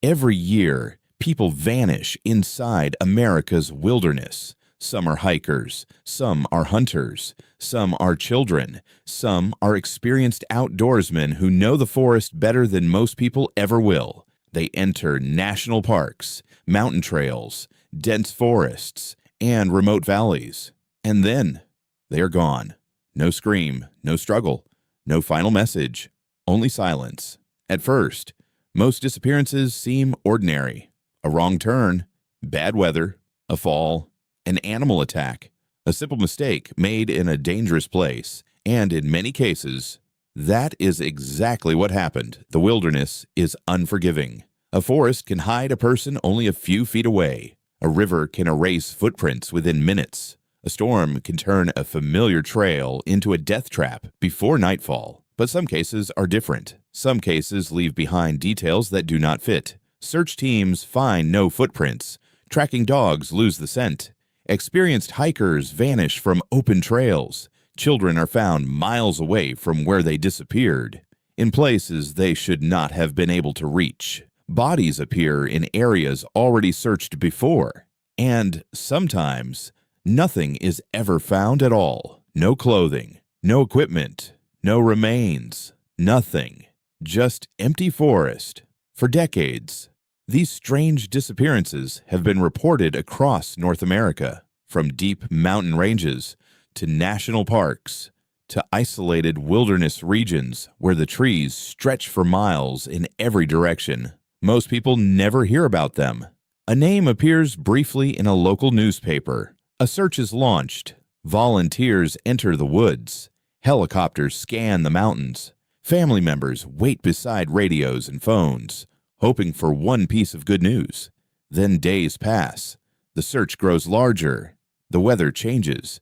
Every year, people vanish inside America's wilderness. Some are hikers, some are hunters, some are children, some are experienced outdoorsmen who know the forest better than most people ever will. They enter national parks, mountain trails, dense forests, and remote valleys. And then they are gone. No scream, no struggle, no final message, only silence. At first, most disappearances seem ordinary. A wrong turn, bad weather, a fall, an animal attack, a simple mistake made in a dangerous place, and in many cases, that is exactly what happened. The wilderness is unforgiving. A forest can hide a person only a few feet away. A river can erase footprints within minutes. A storm can turn a familiar trail into a death trap before nightfall. But some cases are different. Some cases leave behind details that do not fit. Search teams find no footprints. Tracking dogs lose the scent. Experienced hikers vanish from open trails. Children are found miles away from where they disappeared, in places they should not have been able to reach. Bodies appear in areas already searched before. And sometimes, nothing is ever found at all. No clothing, no equipment, no remains, nothing. Just empty forest. For decades, these strange disappearances have been reported across North America, from deep mountain ranges to national parks to isolated wilderness regions where the trees stretch for miles in every direction. Most people never hear about them. A name appears briefly in a local newspaper. A search is launched. Volunteers enter the woods. Helicopters scan the mountains. Family members wait beside radios and phones, hoping for one piece of good news. Then days pass. The search grows larger. The weather changes.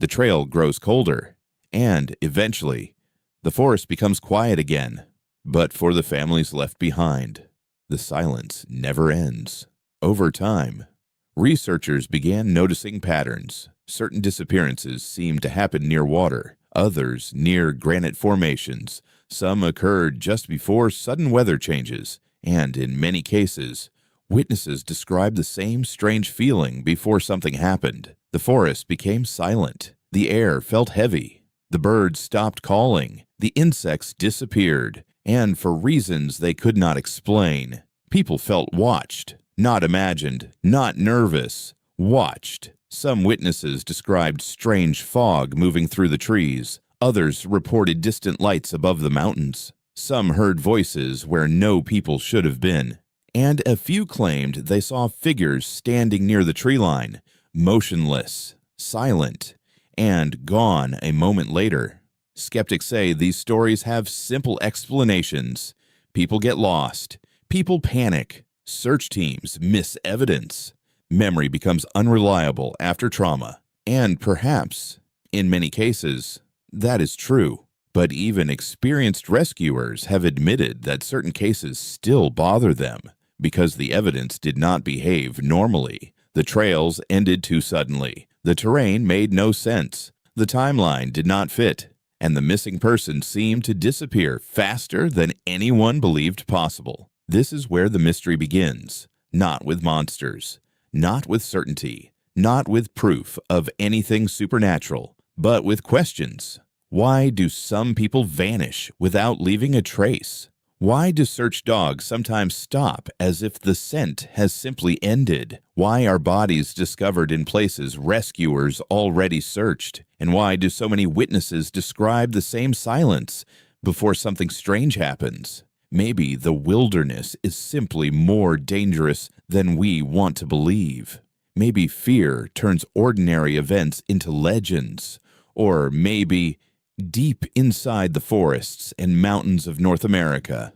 The trail grows colder. And eventually, the forest becomes quiet again. But for the families left behind, the silence never ends. Over time, researchers began noticing patterns. Certain disappearances seemed to happen near water, others near granite formations. Some occurred just before sudden weather changes, and in many cases, witnesses described the same strange feeling before something happened. The forest became silent. The air felt heavy. The birds stopped calling. The insects disappeared, and for reasons they could not explain, people felt watched, not imagined, not nervous, watched. Some witnesses described strange fog moving through the trees. Others reported distant lights above the mountains. Some heard voices where no people should have been. And a few claimed they saw figures standing near the tree line, motionless, silent, and gone a moment later. Skeptics say these stories have simple explanations. People get lost. People panic. Search teams miss evidence. Memory becomes unreliable after trauma. And perhaps, in many cases, that is true. But even experienced rescuers have admitted that certain cases still bother them because the evidence did not behave normally. The trails ended too suddenly. The terrain made no sense. The timeline did not fit. And the missing person seemed to disappear faster than anyone believed possible. This is where the mystery begins. Not with monsters. Not with certainty. Not with proof of anything supernatural. But with questions. Why do some people vanish without leaving a trace? Why do search dogs sometimes stop as if the scent has simply ended? Why are bodies discovered in places rescuers already searched? And why do so many witnesses describe the same silence before something strange happens? Maybe the wilderness is simply more dangerous than we want to believe. Maybe fear turns ordinary events into legends. Or maybe deep inside the forests and mountains of North America,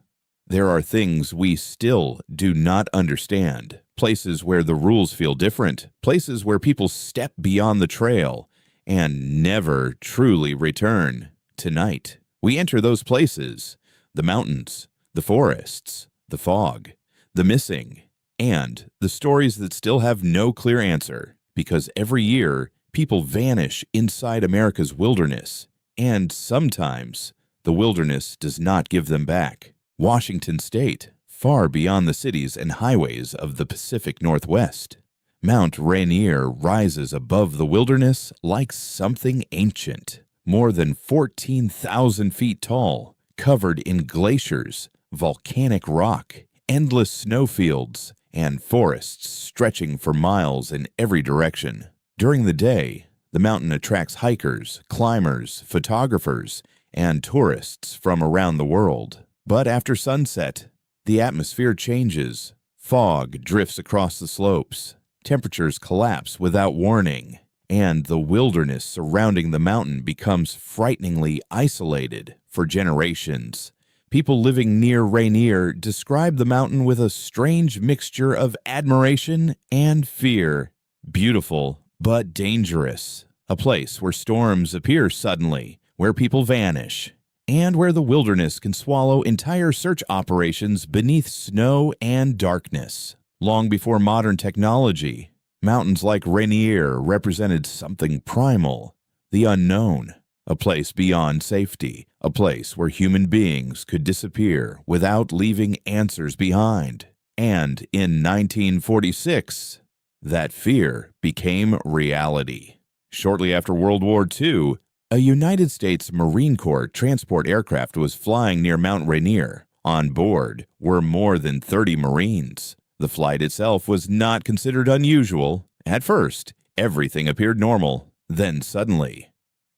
there are things we still do not understand. Places where the rules feel different. Places where people step beyond the trail and never truly return. Tonight, we enter those places. The mountains, the forests, the fog, the missing, and the stories that still have no clear answer. Because every year, people vanish inside America's wilderness. And sometimes, the wilderness does not give them back. Washington State, far beyond the cities and highways of the Pacific Northwest. Mount Rainier rises above the wilderness like something ancient, more than 14,000 feet tall, covered in glaciers, volcanic rock, endless snowfields, and forests stretching for miles in every direction. During the day, the mountain attracts hikers, climbers, photographers, and tourists from around the world. But after sunset, the atmosphere changes. Fog drifts across the slopes, temperatures collapse without warning, and the wilderness surrounding the mountain becomes frighteningly isolated for generations. People living near Rainier describe the mountain with a strange mixture of admiration and fear. Beautiful, but dangerous. A place where storms appear suddenly, where people vanish, and where the wilderness can swallow entire search operations beneath snow and darkness. Long before modern technology, mountains like Rainier represented something primal, the unknown, a place beyond safety, a place where human beings could disappear without leaving answers behind. And in 1946, that fear became reality. Shortly after World War II, a United States Marine Corps transport aircraft was flying near Mount Rainier. On board were more than 30 Marines. The flight itself was not considered unusual. At first, everything appeared normal. Then suddenly,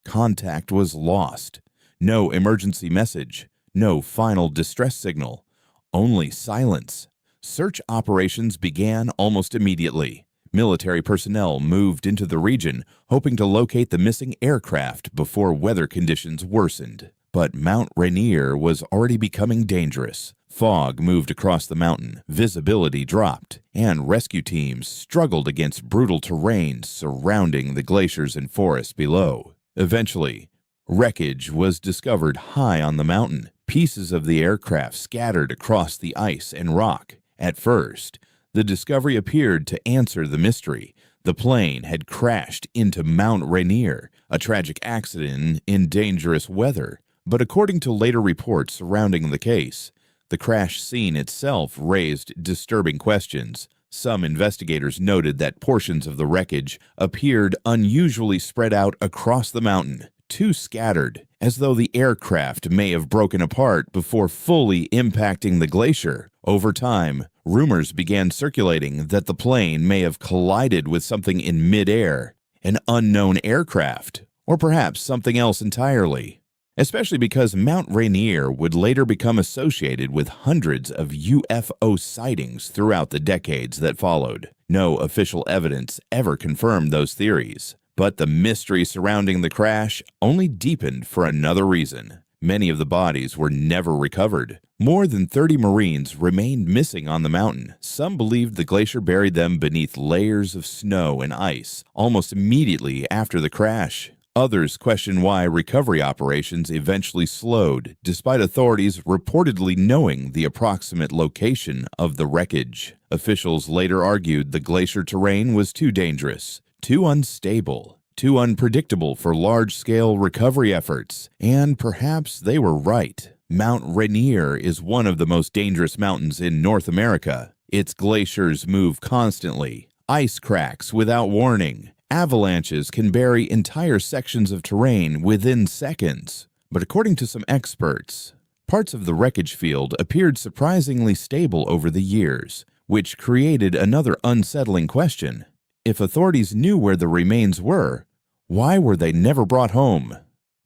contact was lost. No emergency message, no final distress signal, only silence. Search operations began almost immediately. Military personnel moved into the region, hoping to locate the missing aircraft before weather conditions worsened. But Mount Rainier was already becoming dangerous. Fog moved across the mountain, visibility dropped, and rescue teams struggled against brutal terrain surrounding the glaciers and forests below. Eventually, wreckage was discovered high on the mountain, pieces of the aircraft scattered across the ice and rock. At first, the discovery appeared to answer the mystery. The plane had crashed into Mount Rainier, a tragic accident in dangerous weather. But according to later reports surrounding the case, the crash scene itself raised disturbing questions. Some investigators noted that portions of the wreckage appeared unusually spread out across the mountain, too scattered, as though the aircraft may have broken apart before fully impacting the glacier. Over time, rumors began circulating that the plane may have collided with something in midair, an unknown aircraft, or perhaps something else entirely. Especially because Mount Rainier would later become associated with hundreds of UFO sightings throughout the decades that followed. No official evidence ever confirmed those theories, but the mystery surrounding the crash only deepened for another reason. Many of the bodies were never recovered. More than 30 Marines remained missing on the mountain. Some believed the glacier buried them beneath layers of snow and ice almost immediately after the crash. Others question why recovery operations eventually slowed, despite authorities reportedly knowing the approximate location of the wreckage. Officials later argued the glacier terrain was too dangerous, too unstable, too unpredictable for large-scale recovery efforts, and perhaps they were right. Mount Rainier is one of the most dangerous mountains in North America. Its glaciers move constantly, ice cracks without warning. Avalanches can bury entire sections of terrain within seconds. But according to some experts, parts of the wreckage field appeared surprisingly stable over the years, which created another unsettling question. If authorities knew where the remains were, why were they never brought home?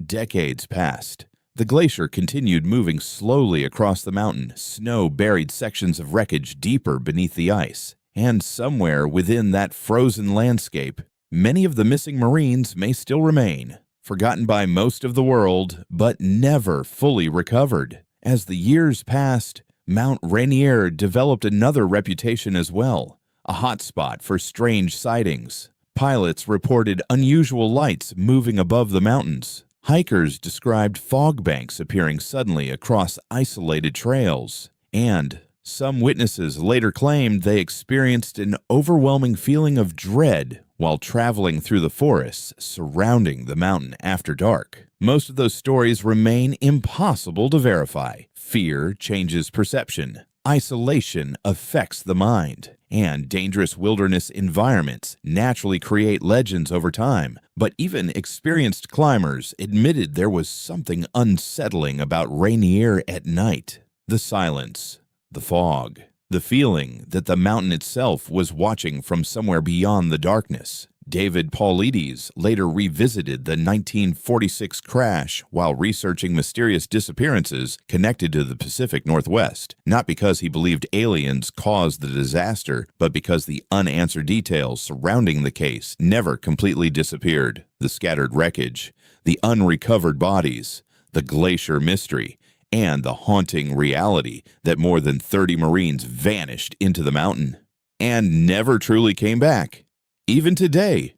Decades passed. The glacier continued moving slowly across the mountain. Snow buried sections of wreckage deeper beneath the ice. And somewhere within that frozen landscape, many of the missing Marines may still remain, forgotten by most of the world, but never fully recovered. As the years passed, Mount Rainier developed another reputation as well, a hotspot for strange sightings. Pilots reported unusual lights moving above the mountains. Hikers described fog banks appearing suddenly across isolated trails. And some witnesses later claimed they experienced an overwhelming feeling of dread while traveling through the forests surrounding the mountain after dark. Most of those stories remain impossible to verify. Fear changes perception. Isolation affects the mind, and dangerous wilderness environments naturally create legends over time. But even experienced climbers admitted there was something unsettling about Rainier at night. The silence, the fog, the feeling that the mountain itself was watching from somewhere beyond the darkness. David Paulides later revisited the 1946 crash while researching mysterious disappearances connected to the Pacific Northwest, not because he believed aliens caused the disaster, but because the unanswered details surrounding the case never completely disappeared. The scattered wreckage, the unrecovered bodies, the glacier mystery, and the haunting reality that more than 30 Marines vanished into the mountain and never truly came back. Even today,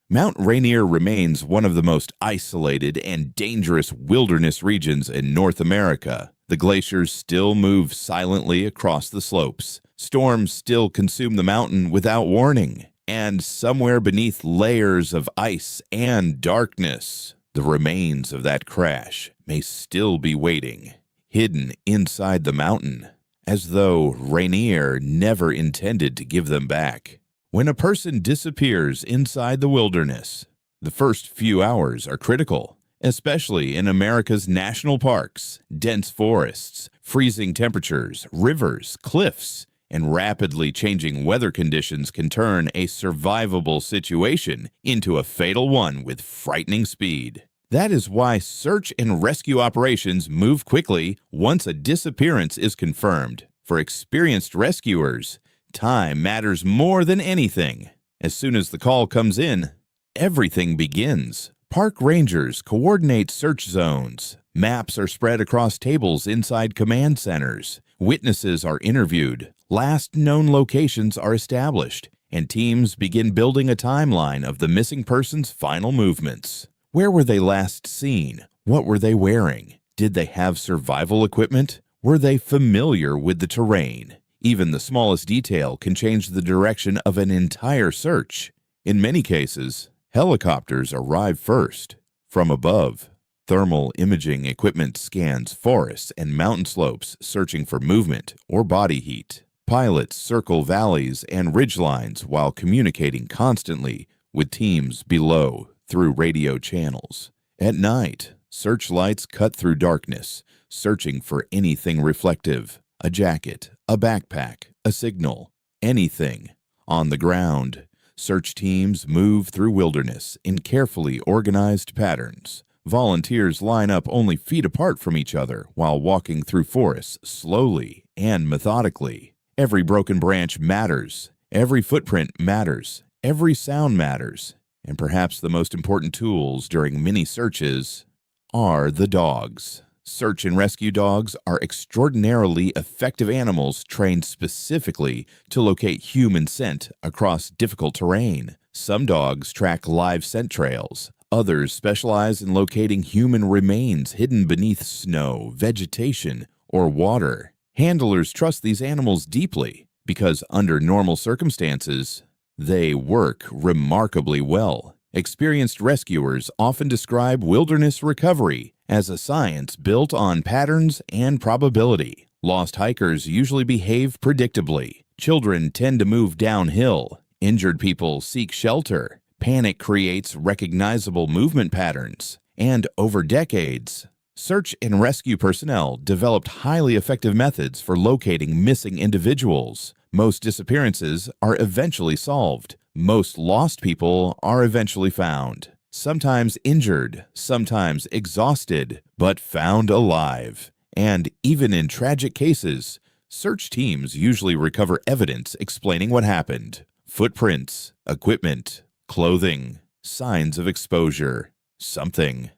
Mount Rainier remains one of the most isolated and dangerous wilderness regions in North America. The glaciers still move silently across the slopes. Storms still consume the mountain without warning. And somewhere beneath layers of ice and darkness, the remains of that crash may still be waiting, hidden inside the mountain, as though Rainier never intended to give them back. When a person disappears inside the wilderness, the first few hours are critical, especially in America's national parks, dense forests, freezing temperatures, rivers, cliffs, and rapidly changing weather conditions can turn a survivable situation into a fatal one with frightening speed. That is why search and rescue operations move quickly once a disappearance is confirmed. For experienced rescuers, time matters more than anything. As soon as the call comes in, everything begins. Park rangers coordinate search zones. Maps are spread across tables inside command centers. Witnesses are interviewed. Last known locations are established, and teams begin building a timeline of the missing person's final movements. Where were they last seen? What were they wearing? Did they have survival equipment? Were they familiar with the terrain? Even the smallest detail can change the direction of an entire search. In many cases, helicopters arrive first. From above, thermal imaging equipment scans forests and mountain slopes searching for movement or body heat. Pilots circle valleys and ridgelines while communicating constantly with teams below through radio channels. At night, searchlights cut through darkness, searching for anything reflective. A jacket, a backpack, a signal, anything. On the ground, search teams move through wilderness in carefully organized patterns. Volunteers line up only feet apart from each other while walking through forests slowly and methodically. Every broken branch matters. Every footprint matters. Every sound matters. And perhaps the most important tools during many searches are the dogs. Search and rescue dogs are extraordinarily effective animals trained specifically to locate human scent across difficult terrain. Some dogs track live scent trails. Others specialize in locating human remains hidden beneath snow, vegetation, or water. Handlers trust these animals deeply because under normal circumstances, they work remarkably well. Experienced rescuers often describe wilderness recovery as a science built on patterns and probability. Lost hikers usually behave predictably. Children tend to move downhill. Injured people seek shelter. Panic creates recognizable movement patterns. And over decades, search and rescue personnel developed highly effective methods for locating missing individuals. Most disappearances are eventually solved. Most lost people are eventually found. Sometimes injured, sometimes exhausted, but found alive. And even in tragic cases, search teams usually recover evidence explaining what happened. Footprints, equipment, clothing, signs of exposure, something.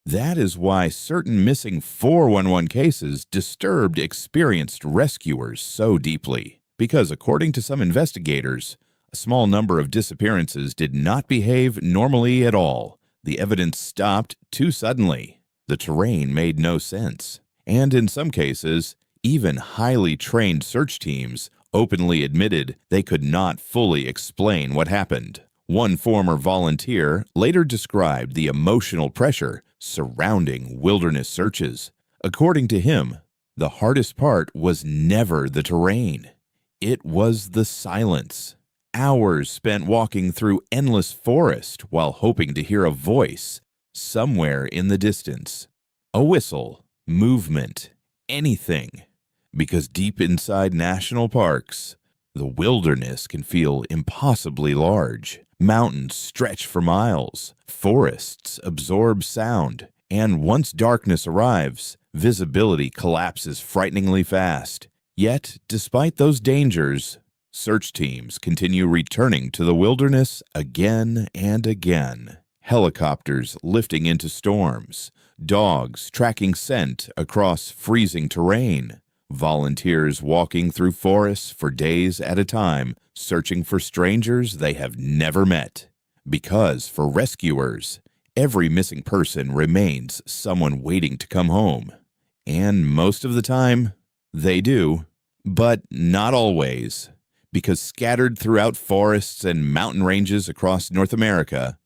That is why certain missing 411 cases disturbed experienced rescuers so deeply. Because according to some investigators, a small number of disappearances did not behave normally at all. The evidence stopped too suddenly. The terrain made no sense. And in some cases, even highly trained search teams openly admitted they could not fully explain what happened. One former volunteer later described the emotional pressure surrounding wilderness searches. According to him, The hardest part was never the terrain. It was the silence. Hours spent walking through endless forest while hoping to hear a voice somewhere in the distance. A whistle, movement, anything. Because deep inside national parks, the wilderness can feel impossibly large. Mountains stretch for miles, forests absorb sound, and once darkness arrives, visibility collapses frighteningly fast. Yet, despite those dangers, search teams continue returning to the wilderness again and again. Helicopters lifting into storms, dogs tracking scent across freezing terrain, volunteers walking through forests for days at a time, searching for strangers they have never met. Because for rescuers, every missing person remains someone waiting to come home. And most of the time, they do. But not always. Because scattered throughout forests and mountain ranges across North America,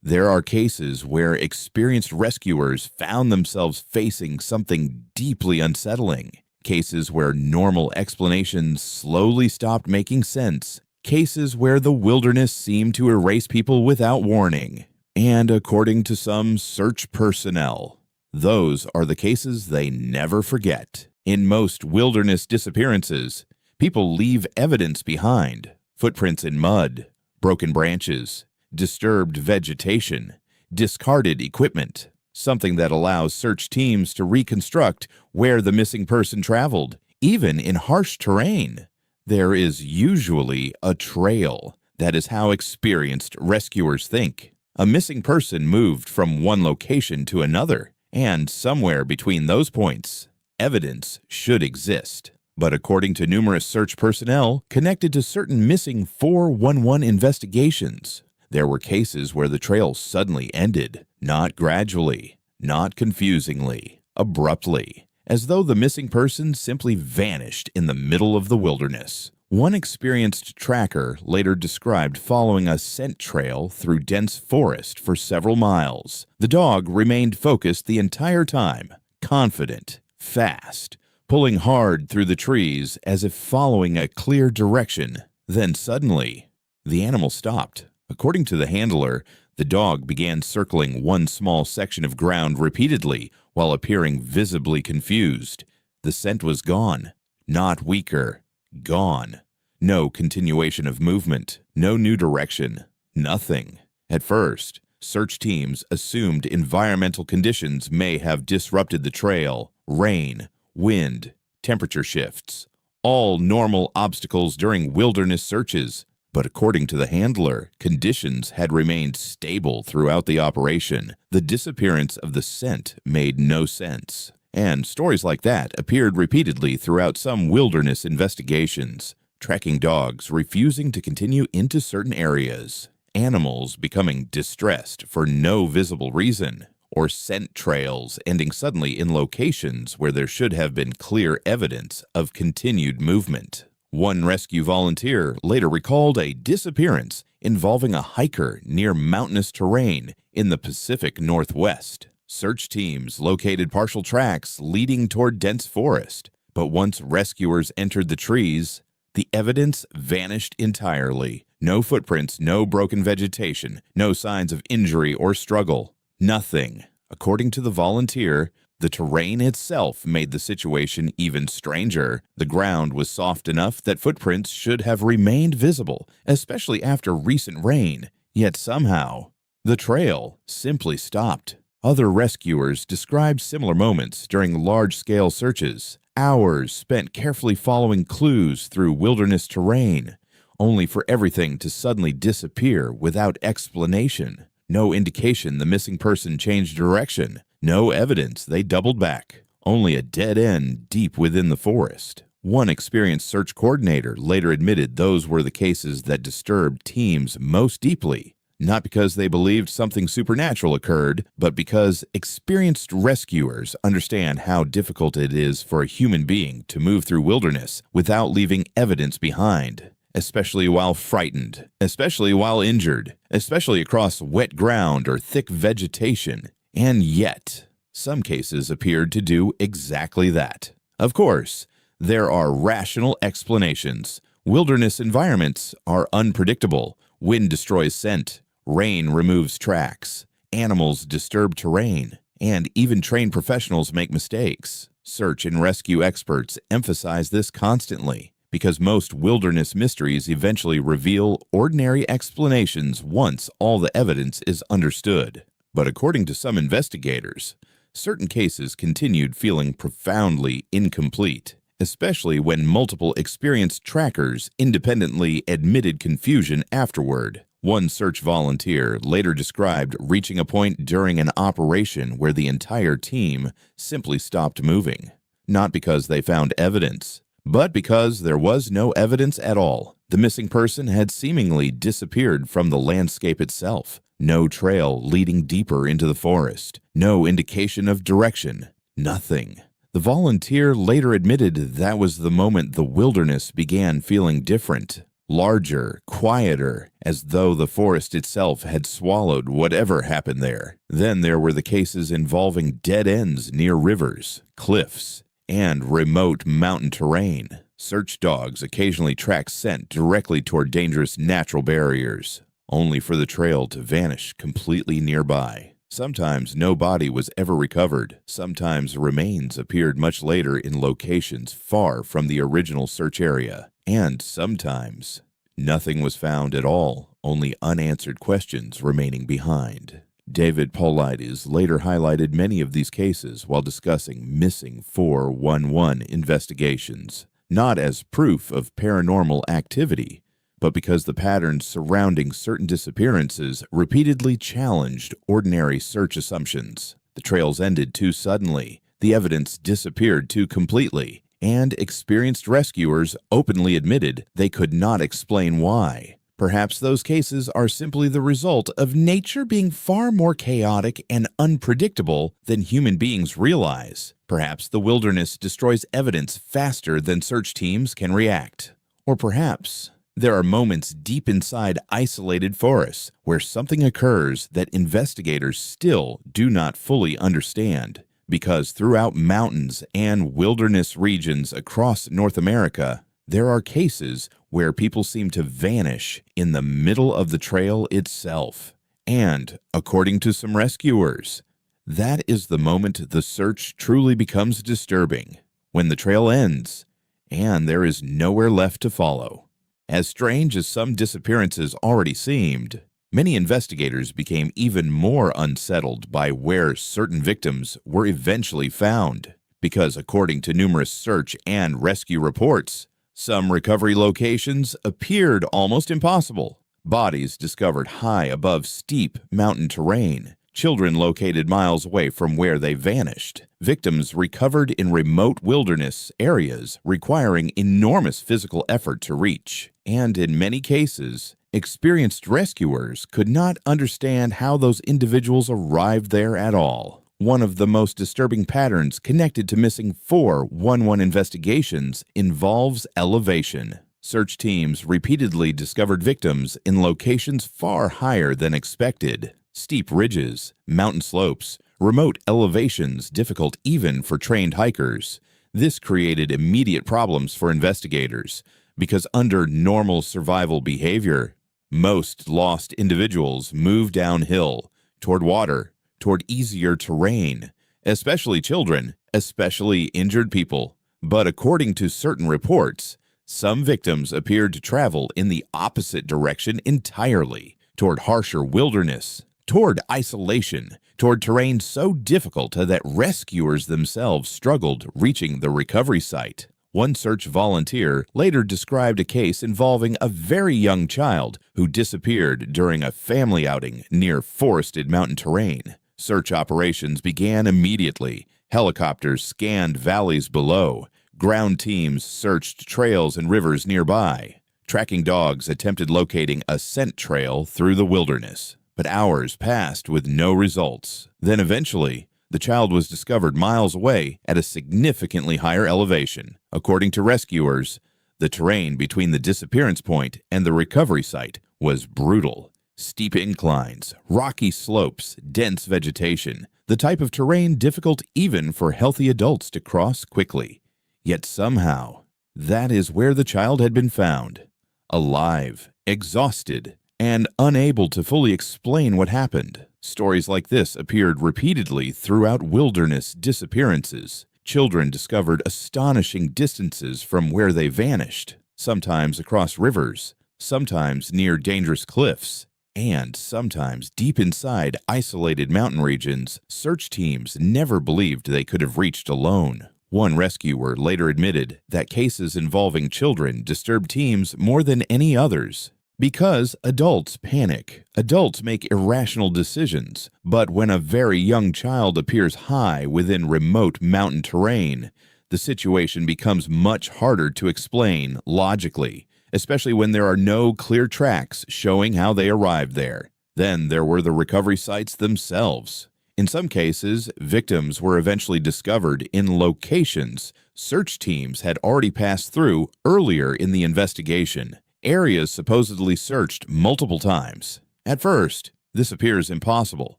there are cases where experienced rescuers found themselves facing something deeply unsettling. Cases where normal explanations slowly stopped making sense. Cases where the wilderness seemed to erase people without warning. And according to some search personnel, those are the cases they never forget. In most wilderness disappearances, people leave evidence behind. Footprints in mud, broken branches, disturbed vegetation, discarded equipment. Something that allows search teams to reconstruct where the missing person traveled. Even in harsh terrain, there is usually a trail. That is how experienced rescuers think. A missing person moved from one location to another, and somewhere between those points, evidence should exist. But according to numerous search personnel connected to certain missing 411 investigations, there were cases where the trail suddenly ended, not gradually, not confusingly, abruptly, as though the missing person simply vanished in the middle of the wilderness. One experienced tracker later described following a scent trail through dense forest for several miles. The dog remained focused the entire time, confident, fast, pulling hard through the trees as if following a clear direction. Then suddenly, the animal stopped. According to the handler, the dog began circling one small section of ground repeatedly while appearing visibly confused. The scent was gone, not weaker, gone. No continuation of movement, no new direction, nothing. At first, search teams assumed environmental conditions may have disrupted the trail. Rain, wind, temperature shifts, all normal obstacles during wilderness searches. But according to the handler, conditions had remained stable throughout the operation. The disappearance of the scent made no sense. And stories like that appeared repeatedly throughout some wilderness investigations. Tracking dogs refusing to continue into certain areas, animals becoming distressed for no visible reason, or scent trails ending suddenly in locations where there should have been clear evidence of continued movement. One rescue volunteer later recalled a disappearance involving a hiker near mountainous terrain in the Pacific Northwest. Search teams located partial tracks leading toward dense forest, but once rescuers entered the trees, the evidence vanished entirely. No footprints, no broken vegetation, no signs of injury or struggle. Nothing. According to the volunteer, the terrain itself made the situation even stranger. The ground was soft enough that footprints should have remained visible, especially after recent rain. Yet somehow, the trail simply stopped. Other rescuers described similar moments during large-scale searches. Hours spent carefully following clues through wilderness terrain, only for everything to suddenly disappear without explanation. No indication the missing person changed direction. No evidence they doubled back. Only a dead end deep within the forest. One experienced search coordinator later admitted those were the cases that disturbed teams most deeply, not because they believed something supernatural occurred, but because experienced rescuers understand how difficult it is for a human being to move through wilderness without leaving evidence behind. Especially while frightened, especially while injured, especially across wet ground or thick vegetation. And yet, some cases appeared to do exactly that. Of course, there are rational explanations. Wilderness environments are unpredictable. Wind destroys scent. Rain removes tracks. Animals disturb terrain. And even trained professionals make mistakes. Search and rescue experts emphasize this constantly because most wilderness mysteries eventually reveal ordinary explanations once all the evidence is understood. But according to some investigators, certain cases continued feeling profoundly incomplete, especially when multiple experienced trackers independently admitted confusion afterward. One search volunteer later described reaching a point during an operation where the entire team simply stopped moving, not because they found evidence, but because there was no evidence at all. The missing person had seemingly disappeared from the landscape itself. No trail leading deeper into the forest. No indication of direction. Nothing. The volunteer later admitted that was the moment the wilderness began feeling different. Larger, quieter, as though the forest itself had swallowed whatever happened there. Then there were the cases involving dead ends near rivers, cliffs, and remote mountain terrain. Search dogs occasionally track scent directly toward dangerous natural barriers, only for the trail to vanish completely nearby. Sometimes no body was ever recovered. Sometimes remains appeared much later in locations far from the original search area. And sometimes nothing was found at all, only unanswered questions remaining behind. David Paulides later highlighted many of these cases while discussing missing 411 investigations, not as proof of paranormal activity, but because the patterns surrounding certain disappearances repeatedly challenged ordinary search assumptions. The trails ended too suddenly, the evidence disappeared too completely, and experienced rescuers openly admitted they could not explain why. Perhaps those cases are simply the result of nature being far more chaotic and unpredictable than human beings realize. Perhaps the wilderness destroys evidence faster than search teams can react. Or perhaps there are moments deep inside isolated forests where something occurs that investigators still do not fully understand, because throughout mountains and wilderness regions across North America, there are cases where people seem to vanish in the middle of the trail itself. And, according to some rescuers, that is the moment the search truly becomes disturbing, when the trail ends and there is nowhere left to follow. As strange as some disappearances already seemed, many investigators became even more unsettled by where certain victims were eventually found, because according to numerous search and rescue reports, some recovery locations appeared almost impossible. Bodies discovered high above steep mountain terrain, children located miles away from where they vanished, victims recovered in remote wilderness areas requiring enormous physical effort to reach, and in many cases, experienced rescuers could not understand how those individuals arrived there at all. One of the most disturbing patterns connected to missing 411 investigations involves elevation. Search teams repeatedly discovered victims in locations far higher than expected. Steep ridges, mountain slopes, remote elevations difficult even for trained hikers. This created immediate problems for investigators, because under normal survival behavior, most lost individuals move downhill, toward water, toward easier terrain, especially children, especially injured people. But according to certain reports, some victims appeared to travel in the opposite direction entirely, toward harsher wilderness, toward isolation, toward terrain so difficult that rescuers themselves struggled reaching the recovery site. One search volunteer later described a case involving a very young child who disappeared during a family outing near forested mountain terrain. Search operations began immediately. Helicopters scanned valleys below. Ground teams searched trails and rivers nearby. Tracking dogs attempted locating a scent trail through the wilderness. But hours passed with no results. Then eventually, the child was discovered miles away at a significantly higher elevation. According to rescuers, the terrain between the disappearance point and the recovery site was brutal. Steep inclines, rocky slopes, dense vegetation, the type of terrain difficult even for healthy adults to cross quickly. Yet somehow, that is where the child had been found, alive, exhausted, and unable to fully explain what happened. Stories like this appeared repeatedly throughout wilderness disappearances. Children discovered astonishing distances from where they vanished, sometimes across rivers, sometimes near dangerous cliffs, and sometimes deep inside isolated mountain regions search teams never believed they could have reached alone. One rescuer later admitted that cases involving children disturb teams more than any others. Because adults panic, adults make irrational decisions, but when a very young child appears high within remote mountain terrain, the situation becomes much harder to explain logically, especially when there are no clear tracks showing how they arrived there. Then there were the recovery sites themselves. In some cases, victims were eventually discovered in locations search teams had already passed through earlier in the investigation, areas supposedly searched multiple times. At first, this appears impossible,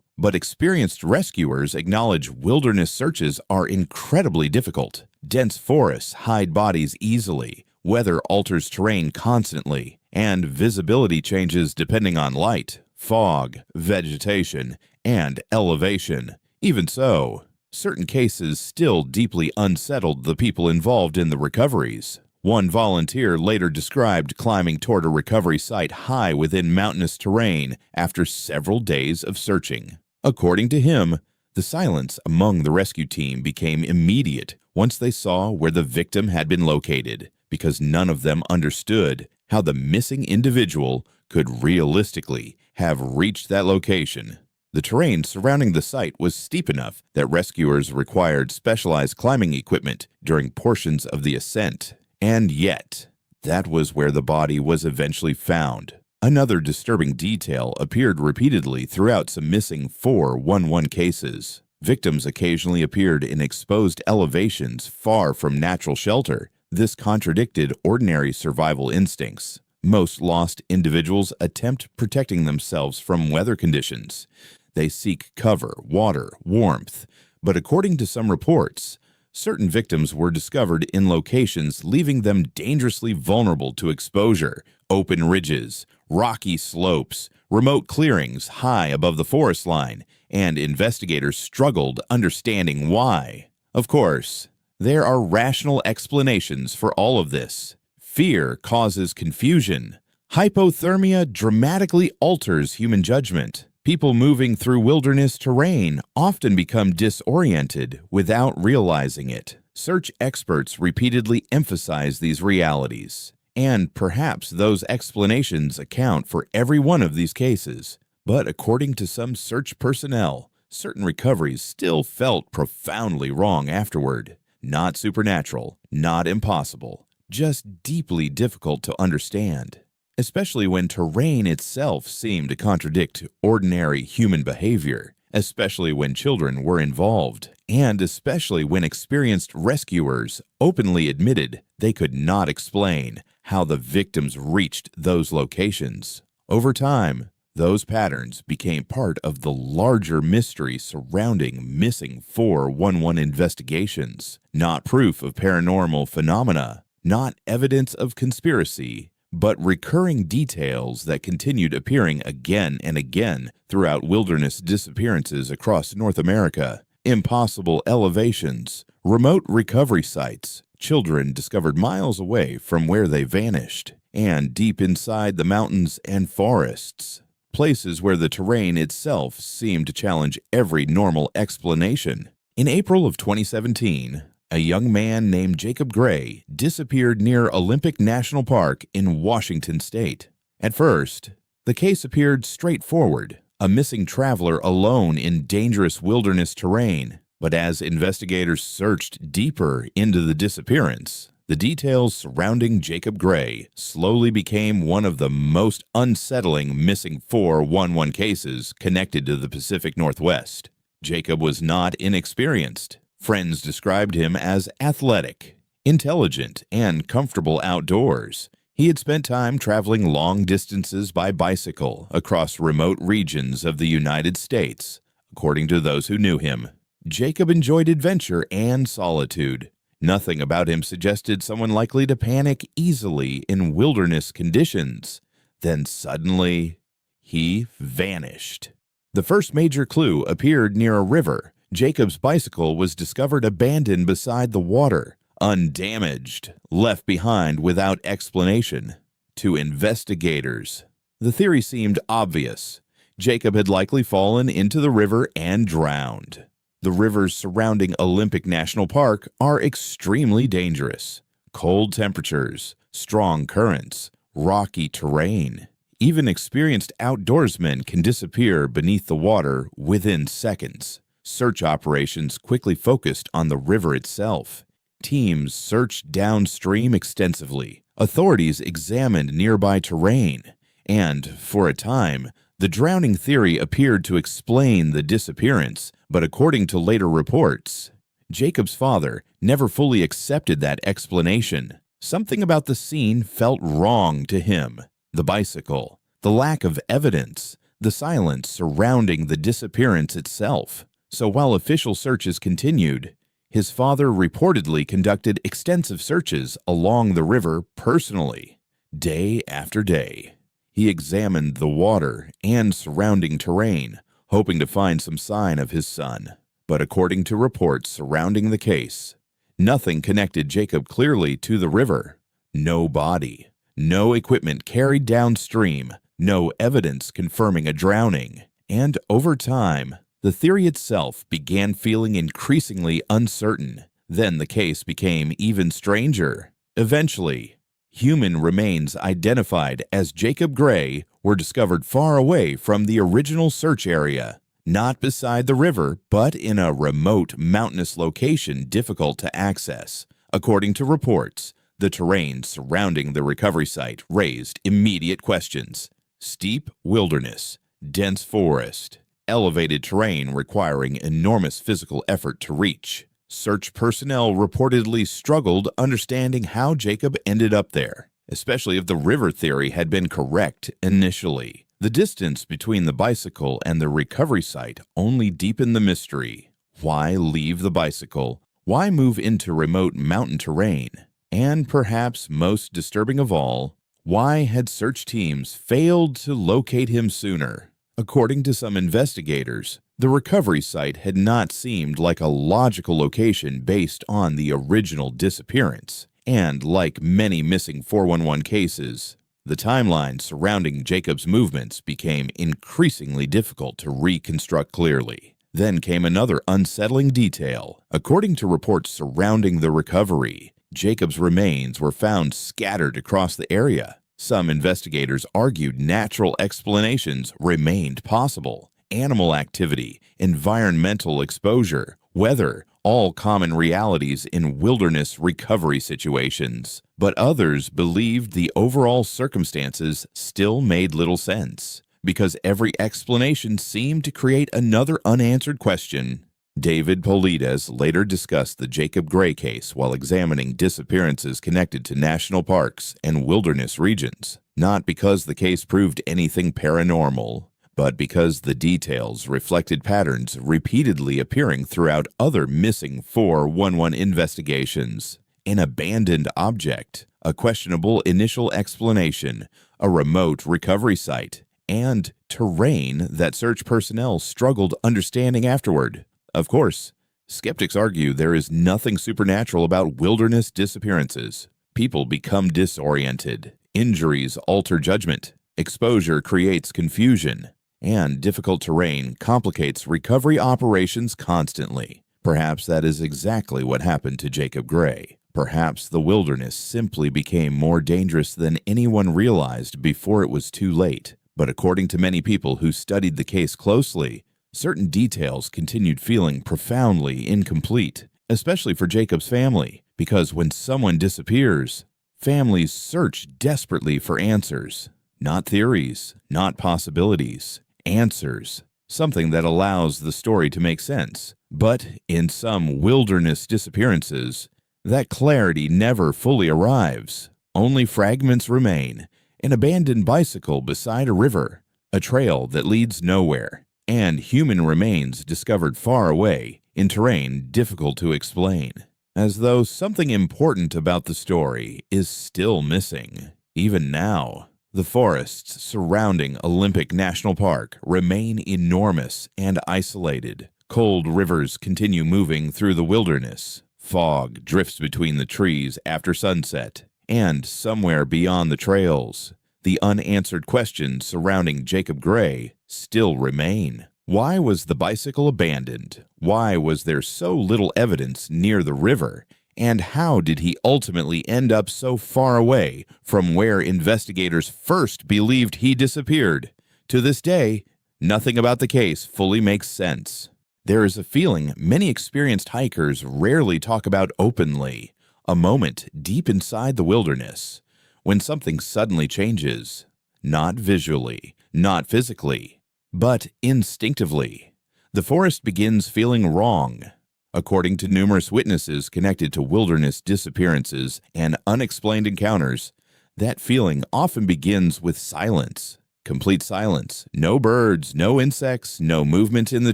but experienced rescuers acknowledge wilderness searches are incredibly difficult. Dense forests hide bodies easily, weather alters terrain constantly, and visibility changes depending on light, fog, vegetation, and elevation. Even so, certain cases still deeply unsettled the people involved in the recoveries. One volunteer later described climbing toward a recovery site high within mountainous terrain after several days of searching. According to him, the silence among the rescue team became immediate once they saw where the victim had been located, because none of them understood how the missing individual could realistically have reached that location. The terrain surrounding the site was steep enough that rescuers required specialized climbing equipment during portions of the ascent. And yet, that was where the body was eventually found. Another disturbing detail appeared repeatedly throughout some missing 411 cases. Victims occasionally appeared in exposed elevations far from natural shelter. This contradicted ordinary survival instincts. Most lost individuals attempt protecting themselves from weather conditions. They seek cover, water, warmth. But according to some reports, certain victims were discovered in locations leaving them dangerously vulnerable to exposure. Open ridges, rocky slopes, remote clearings high above the forest line, and investigators struggled understanding why. Of course, there are rational explanations for all of this. Fear causes confusion. Hypothermia dramatically alters human judgment. People moving through wilderness terrain often become disoriented without realizing it. Search experts repeatedly emphasize these realities, and perhaps those explanations account for every one of these cases. But according to some search personnel, certain recoveries still felt profoundly wrong afterward. Not supernatural, not impossible, just deeply difficult to understand. Especially when terrain itself seemed to contradict ordinary human behavior, especially when children were involved, and especially when experienced rescuers openly admitted they could not explain how the victims reached those locations. Over time, those patterns became part of the larger mystery surrounding missing 411 investigations, not proof of paranormal phenomena, not evidence of conspiracy, but recurring details that continued appearing again and again throughout wilderness disappearances across North America. Impossible elevations, remote recovery sites, children discovered miles away from where they vanished, and deep inside the mountains and forests. Places where the terrain itself seemed to challenge every normal explanation. In April of 2017, a young man named Jacob Gray disappeared near Olympic National Park in Washington state. At first, the case appeared straightforward, a missing traveler alone in dangerous wilderness terrain. But as investigators searched deeper into the disappearance, the details surrounding Jacob Gray slowly became one of the most unsettling missing 411 cases connected to the Pacific Northwest. Jacob was not inexperienced. Friends described him as athletic, intelligent, and comfortable outdoors. He had spent time traveling long distances by bicycle across remote regions of the United States, according to those who knew him. Jacob enjoyed adventure and solitude, Nothing about him suggested someone likely to panic easily in wilderness conditions. Then suddenly, he vanished. The first major clue appeared near a river. Jacob's bicycle was discovered abandoned beside the water, undamaged, left behind without explanation. To investigators, the theory seemed obvious. Jacob had likely fallen into the river and drowned. The rivers surrounding Olympic National Park are extremely dangerous. Cold temperatures, strong currents, rocky terrain. Even experienced outdoorsmen can disappear beneath the water within seconds. Search operations quickly focused on the river itself. Teams searched downstream extensively. Authorities examined nearby terrain. And, for a time, the drowning theory appeared to explain the disappearance, but according to later reports, Jacob's father never fully accepted that explanation. Something about the scene felt wrong to him. The bicycle, the lack of evidence, the silence surrounding the disappearance itself. So while official searches continued, his father reportedly conducted extensive searches along the river personally, day after day. He examined the water and surrounding terrain, hoping to find some sign of his son. But according to reports surrounding the case, nothing connected Jacob clearly to the river. No body, no equipment carried downstream, no evidence confirming a drowning. And over time, the theory itself began feeling increasingly uncertain. Then the case became even stranger. Eventually, human remains identified as Jacob Gray were discovered far away from the original search area, not beside the river, but in a remote mountainous location difficult to access. According to reports, the terrain surrounding the recovery site raised immediate questions. Steep wilderness, dense forest, elevated terrain requiring enormous physical effort to reach. Search personnel reportedly struggled understanding how Jacob ended up there, especially if the river theory had been correct initially. The distance between the bicycle and the recovery site only deepened the mystery. Why leave the bicycle? Why move into remote mountain terrain? And perhaps most disturbing of all, why had search teams failed to locate him sooner? According to some investigators, the recovery site had not seemed like a logical location based on the original disappearance. And like many missing 411 cases, the timeline surrounding Jacob's movements became increasingly difficult to reconstruct clearly. Then came another unsettling detail. According to reports surrounding the recovery, Jacob's remains were found scattered across the area. Some investigators argued natural explanations remained possible. Animal activity, environmental exposure, weather, all common realities in wilderness recovery situations. But others believed the overall circumstances still made little sense, because every explanation seemed to create another unanswered question. David Paulides later discussed the Jacob Gray case while examining disappearances connected to national parks and wilderness regions, not because the case proved anything paranormal, but because the details reflected patterns repeatedly appearing throughout other missing 411 investigations. An abandoned object, a questionable initial explanation, a remote recovery site, and terrain that search personnel struggled understanding afterward. Of course, skeptics argue there is nothing supernatural about wilderness disappearances. People become disoriented, injuries alter judgment, exposure creates confusion, and difficult terrain complicates recovery operations constantly. Perhaps that is exactly what happened to Jacob Gray. Perhaps the wilderness simply became more dangerous than anyone realized before it was too late. But according to many people who studied the case closely, certain details continued feeling profoundly incomplete, especially for Jacob's family, because when someone disappears, families search desperately for answers. Not theories, not possibilities, answers. Something that allows the story to make sense. But in some wilderness disappearances, that clarity never fully arrives. Only fragments remain: an abandoned bicycle beside a river, a trail that leads nowhere, and human remains discovered far away in terrain difficult to explain. as though something important about the story is still missing. Even now, the forests surrounding Olympic National Park remain enormous and isolated. Cold rivers continue moving through the wilderness. Fog drifts between the trees after sunset, and somewhere beyond the trails, the unanswered questions surrounding Jacob Gray still remain. Why was the bicycle abandoned? Why was there so little evidence near the river? And how did he ultimately end up so far away from where investigators first believed he disappeared? To this day, nothing about the case fully makes sense. There is a feeling many experienced hikers rarely talk about openly, a moment deep inside the wilderness, when something suddenly changes, not visually, not physically, but instinctively. The forest begins feeling wrong. According to numerous witnesses connected to wilderness disappearances and unexplained encounters, that feeling often begins with silence. Complete silence. No birds, no insects, no movement in the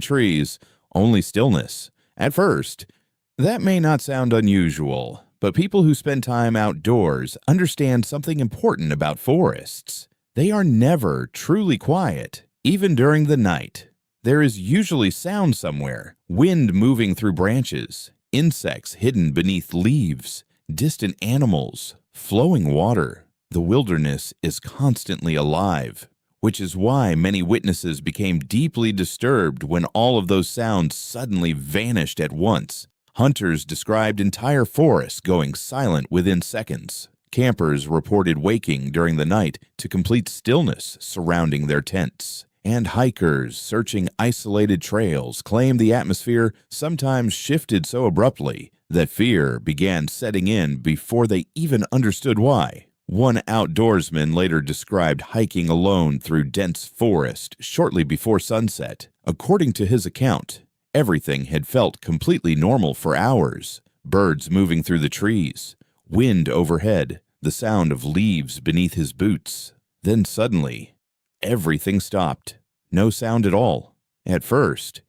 trees, only stillness. At first, that may not sound unusual, but people who spend time outdoors understand something important about forests. They are never truly quiet. Even during the night, there is usually sound somewhere, wind moving through branches, insects hidden beneath leaves, distant animals, flowing water. The wilderness is constantly alive, which is why many witnesses became deeply disturbed when all of those sounds suddenly vanished at once. Hunters described entire forests going silent within seconds. Campers reported waking during the night to complete stillness surrounding their tents. And hikers searching isolated trails claimed the atmosphere sometimes shifted so abruptly that fear began setting in before they even understood why. One outdoorsman later described hiking alone through dense forest shortly before sunset. According to his account, everything had felt completely normal for hours. Birds moving through the trees, wind overhead, the sound of leaves beneath his boots. Then suddenly, everything stopped. No sound at all. At first,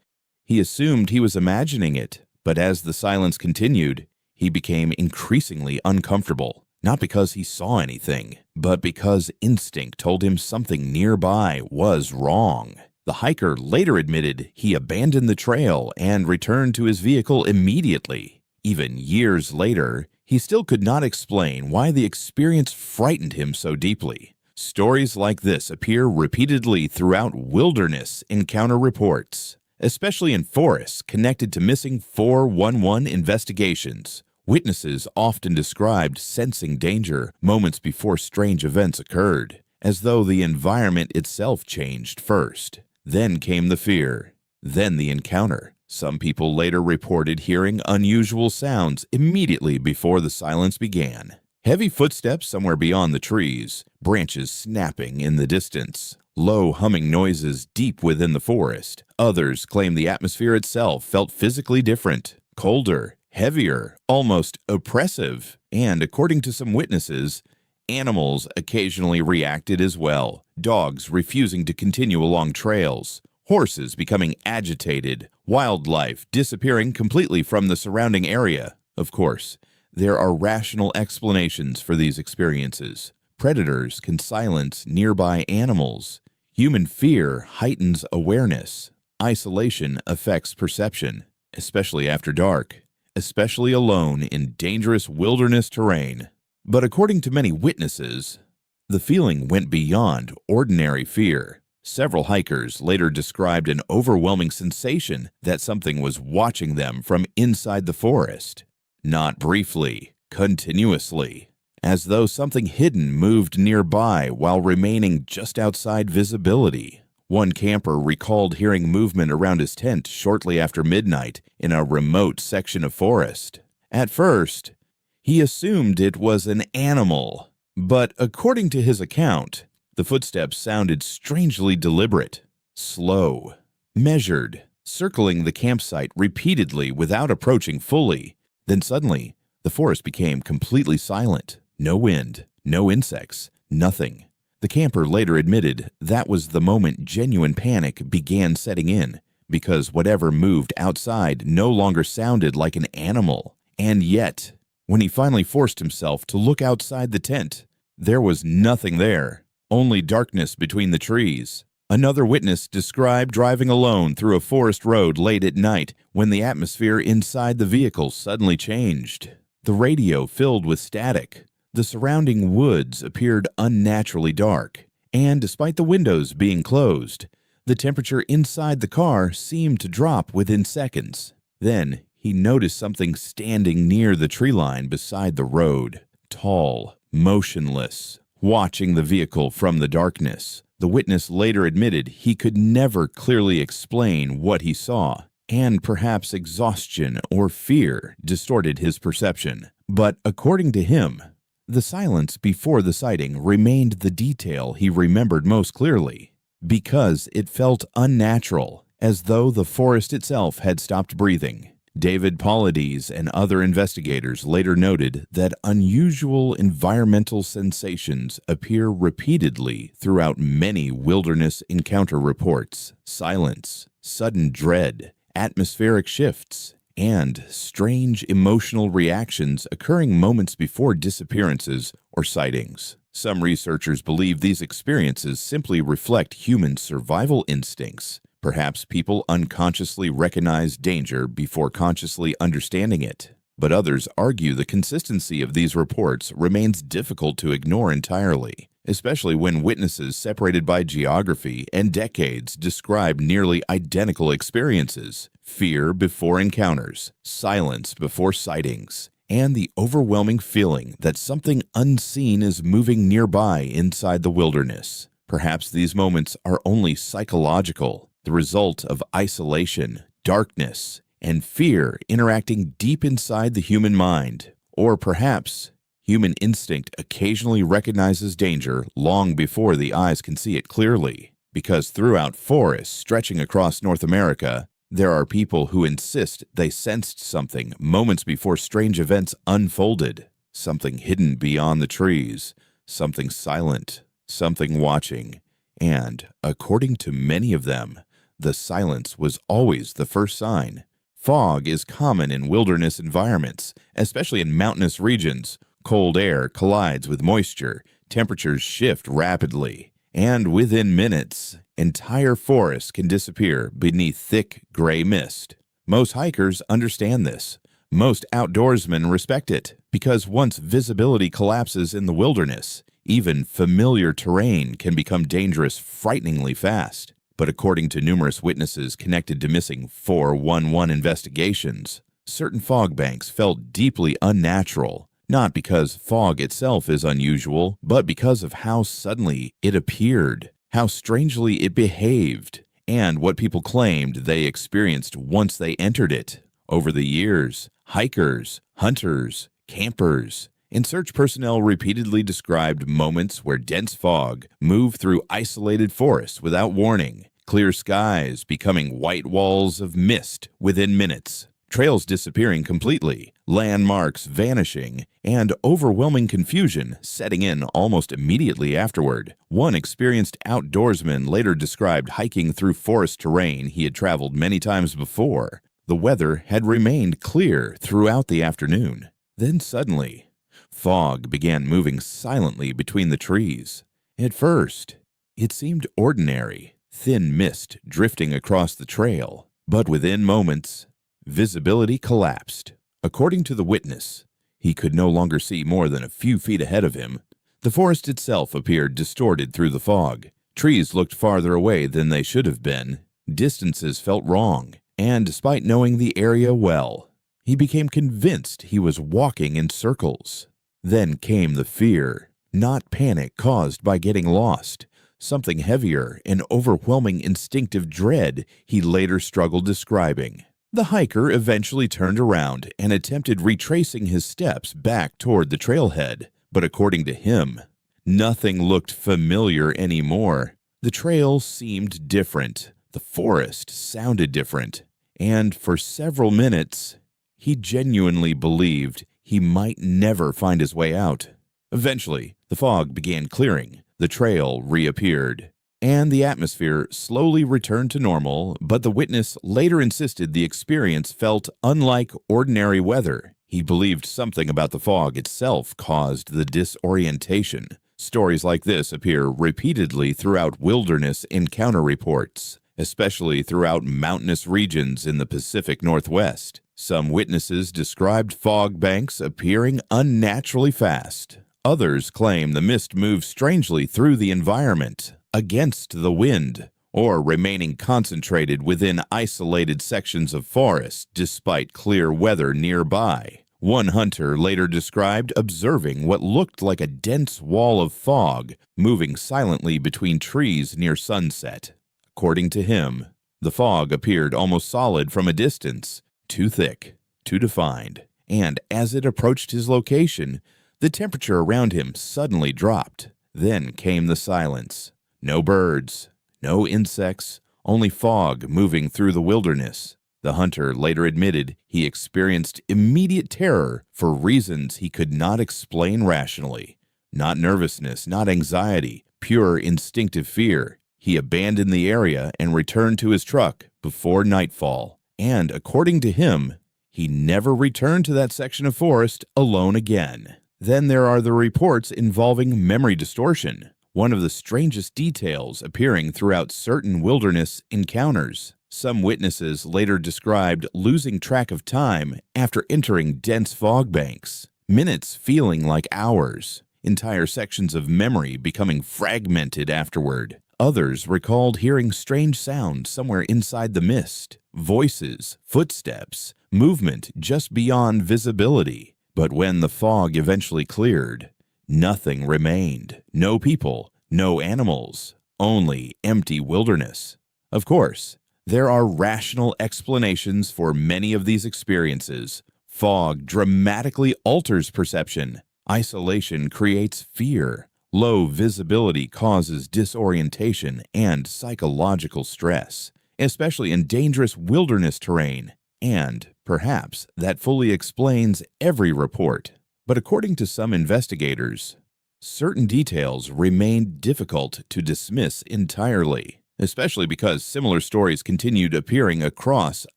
he assumed he was imagining it, but as the silence continued, he became increasingly uncomfortable. Not because he saw anything, but because instinct told him something nearby was wrong. The hiker later admitted he abandoned the trail and returned to his vehicle immediately. Even years later, he still could not explain why the experience frightened him so deeply. Stories like this appear repeatedly throughout wilderness encounter reports, especially in forests connected to missing 411 investigations. Witnesses often described sensing danger moments before strange events occurred, as though the environment itself changed first. Then came the fear, then the encounter. Some people later reported hearing unusual sounds immediately before the silence began. Heavy footsteps somewhere beyond the trees, branches snapping in the distance, low humming noises deep within the forest. Others claim the atmosphere itself felt physically different, colder, heavier, almost oppressive. And according to some witnesses, animals occasionally reacted as well. Dogs refusing to continue along trails, horses becoming agitated, wildlife disappearing completely from the surrounding area. Of course, there are rational explanations for these experiences. Predators can silence nearby animals. Human fear heightens awareness. Isolation affects perception, especially after dark, especially alone in dangerous wilderness terrain. But according to many witnesses, the feeling went beyond ordinary fear. Several hikers later described an overwhelming sensation that something was watching them from inside the forest. Not briefly, continuously, as though something hidden moved nearby while remaining just outside visibility. One camper recalled hearing movement around his tent shortly after midnight in a remote section of forest. At first, he assumed it was an animal, but according to his account, the footsteps sounded strangely deliberate, slow, measured, circling the campsite repeatedly without approaching fully. Then suddenly, the forest became completely silent. No wind, no insects, nothing. The camper later admitted that was the moment genuine panic began setting in, because whatever moved outside no longer sounded like an animal. And yet, when he finally forced himself to look outside the tent, there was nothing there, only darkness between the trees. Another witness described driving alone through a forest road late at night when the atmosphere inside the vehicle suddenly changed. The radio filled with static. The surrounding woods appeared unnaturally dark, and despite the windows being closed, the temperature inside the car seemed to drop within seconds. Then he noticed something standing near the tree line beside the road, tall, motionless, watching the vehicle from the darkness. The witness later admitted he could never clearly explain what he saw, and perhaps exhaustion or fear distorted his perception. But according to him, the silence before the sighting remained the detail he remembered most clearly, because it felt unnatural, as though the forest itself had stopped breathing. David Paulides and other investigators later noted that unusual environmental sensations appear repeatedly throughout many wilderness encounter reports: silence, sudden dread, atmospheric shifts, and strange emotional reactions occurring moments before disappearances or sightings. Some researchers believe these experiences simply reflect human survival instincts. Perhaps people unconsciously recognize danger before consciously understanding it. But others argue the consistency of these reports remains difficult to ignore entirely, especially when witnesses separated by geography and decades describe nearly identical experiences: fear before encounters, silence before sightings, and the overwhelming feeling that something unseen is moving nearby inside the wilderness. Perhaps these moments are only psychological, the result of isolation, darkness, and fear interacting deep inside the human mind. Or perhaps human instinct occasionally recognizes danger long before the eyes can see it clearly, because throughout forests stretching across North America, there are people who insist they sensed something moments before strange events unfolded, something hidden beyond the trees, something silent, something watching, and, according to many of them, the silence was always the first sign. Fog is common in wilderness environments, especially in mountainous regions. Cold air collides with moisture, temperatures shift rapidly, and within minutes, entire forests can disappear beneath thick gray mist. Most hikers understand this. Most outdoorsmen respect it, because once visibility collapses in the wilderness, even familiar terrain can become dangerous frighteningly fast. But according to numerous witnesses connected to missing 411 investigations, certain fog banks felt deeply unnatural, not because fog itself is unusual, but because of how suddenly it appeared, how strangely it behaved, and what people claimed they experienced once they entered it. Over the years, hikers, hunters, campers, and search personnel repeatedly described moments where dense fog moved through isolated forests without warning, clear skies becoming white walls of mist within minutes, trails disappearing completely, landmarks vanishing, and overwhelming confusion setting in almost immediately afterward. One experienced outdoorsman later described hiking through forest terrain he had traveled many times before. The weather had remained clear throughout the afternoon. Then suddenly, fog began moving silently between the trees. At first, it seemed ordinary, thin mist drifting across the trail, but within moments, visibility collapsed. According to the witness, he could no longer see more than a few feet ahead of him. The forest itself appeared distorted through the fog. Trees looked farther away than they should have been. Distances felt wrong, and despite knowing the area well, he became convinced he was walking in circles. Then came the fear, not panic caused by getting lost. Something heavier, an overwhelming instinctive dread he later struggled describing. The hiker eventually turned around and attempted retracing his steps back toward the trailhead, but according to him, nothing looked familiar anymore. The trail seemed different, the forest sounded different, and for several minutes, he genuinely believed he might never find his way out. Eventually, the fog began clearing, the trail reappeared, and the atmosphere slowly returned to normal, but the witness later insisted the experience felt unlike ordinary weather. He believed something about the fog itself caused the disorientation. Stories like this appear repeatedly throughout wilderness encounter reports, especially throughout mountainous regions in the Pacific Northwest. Some witnesses described fog banks appearing unnaturally fast. Others claim the mist moves strangely through the environment, against the wind, or remaining concentrated within isolated sections of forest despite clear weather nearby. One hunter later described observing what looked like a dense wall of fog moving silently between trees near sunset. According to him, the fog appeared almost solid from a distance, too thick, too defined, and as it approached his location, the temperature around him suddenly dropped. Then came the silence. No birds, no insects, only fog moving through the wilderness. The hunter later admitted he experienced immediate terror for reasons he could not explain rationally. Not nervousness, not anxiety, pure instinctive fear. He abandoned the area and returned to his truck before nightfall. And according to him, he never returned to that section of forest alone again. Then there are the reports involving memory distortion, one of the strangest details appearing throughout certain wilderness encounters. Some witnesses later described losing track of time after entering dense fog banks, minutes feeling like hours, entire sections of memory becoming fragmented afterward. Others recalled hearing strange sounds somewhere inside the mist, voices, footsteps, movement just beyond visibility. But when the fog eventually cleared, nothing remained. No people, no animals, only empty wilderness. Of course, there are rational explanations for many of these experiences. Fog dramatically alters perception. Isolation creates fear. Low visibility causes disorientation and psychological stress, especially in dangerous wilderness terrain. And perhaps that fully explains every report. But according to some investigators, certain details remain difficult to dismiss entirely, especially because similar stories continued appearing across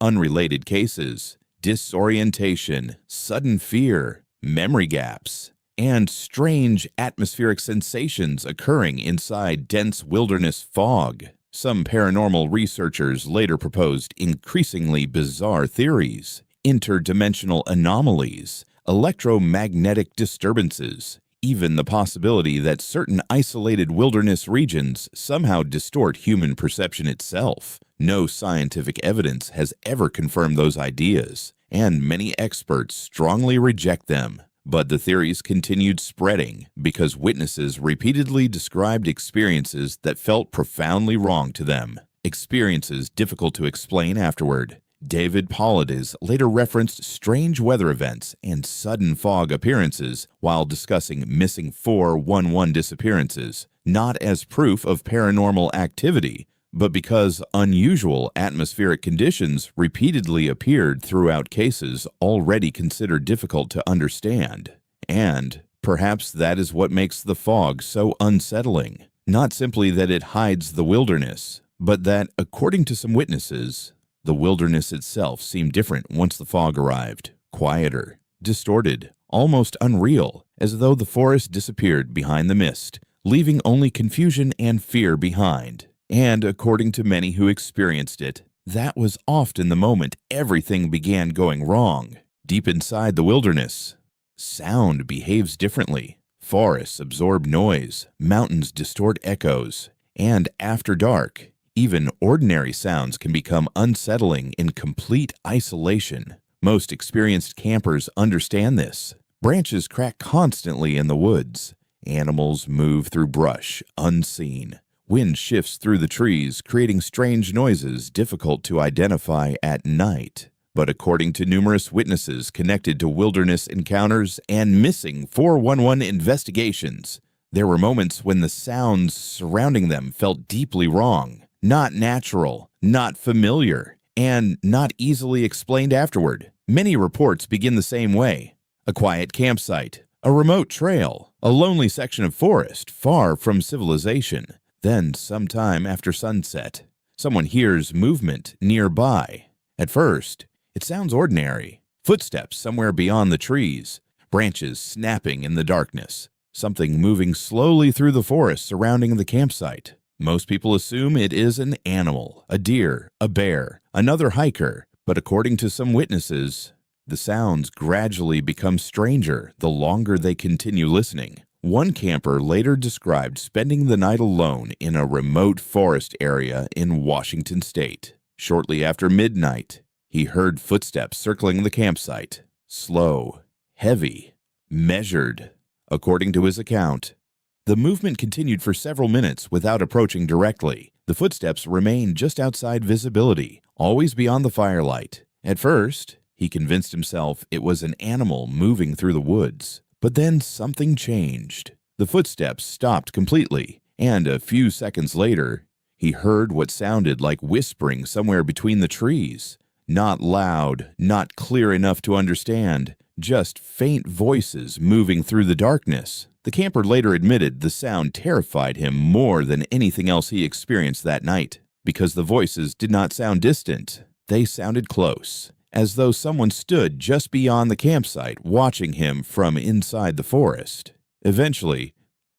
unrelated cases. Disorientation, sudden fear, memory gaps, and strange atmospheric sensations occurring inside dense wilderness fog. Some paranormal researchers later proposed increasingly bizarre theories: interdimensional anomalies, electromagnetic disturbances, even the possibility that certain isolated wilderness regions somehow distort human perception itself. No scientific evidence has ever confirmed those ideas, and many experts strongly reject them. But the theories continued spreading because witnesses repeatedly described experiences that felt profoundly wrong to them, experiences difficult to explain afterward. David Paulides later referenced strange weather events and sudden fog appearances while discussing missing 411 disappearances, not as proof of paranormal activity, but because unusual atmospheric conditions repeatedly appeared throughout cases already considered difficult to understand. And perhaps that is what makes the fog so unsettling. Not simply that it hides the wilderness, but that, according to some witnesses, the wilderness itself seemed different once the fog arrived, quieter, distorted, almost unreal, as though the forest disappeared behind the mist, leaving only confusion and fear behind. And according to many who experienced it, that was often the moment everything began going wrong. Deep inside the wilderness, sound behaves differently. Forests absorb noise, mountains distort echoes, and after dark, even ordinary sounds can become unsettling in complete isolation. Most experienced campers understand this. Branches crack constantly in the woods. Animals move through brush unseen. Wind shifts through the trees, creating strange noises difficult to identify at night. But according to numerous witnesses connected to wilderness encounters and missing 411 investigations, there were moments when the sounds surrounding them felt deeply wrong. Not natural, not familiar, and not easily explained afterward. Many reports begin the same way: a quiet campsite, a remote trail, a lonely section of forest far from civilization. Then, sometime after sunset, someone hears movement nearby. At first, it sounds ordinary, Footsteps somewhere beyond the trees, branches snapping in the darkness, something moving slowly through the forest surrounding the campsite. Most people assume it is an animal, a deer, a bear, another hiker, but according to some witnesses, the sounds gradually become stranger the longer they continue listening. One camper later described spending the night alone in a remote forest area in Washington state. Shortly after midnight, he heard footsteps circling the campsite, slow, heavy, measured. According to his account, the movement continued for several minutes without approaching directly. The footsteps remained just outside visibility, always beyond the firelight. At first, he convinced himself it was an animal moving through the woods. But then something changed. The footsteps stopped completely, and a few seconds later, he heard what sounded like whispering somewhere between the trees. Not loud, not clear enough to understand, just faint voices moving through the darkness. The camper later admitted the sound terrified him more than anything else he experienced that night, because the voices did not sound distant. They sounded close, as though someone stood just beyond the campsite watching him from inside the forest. Eventually,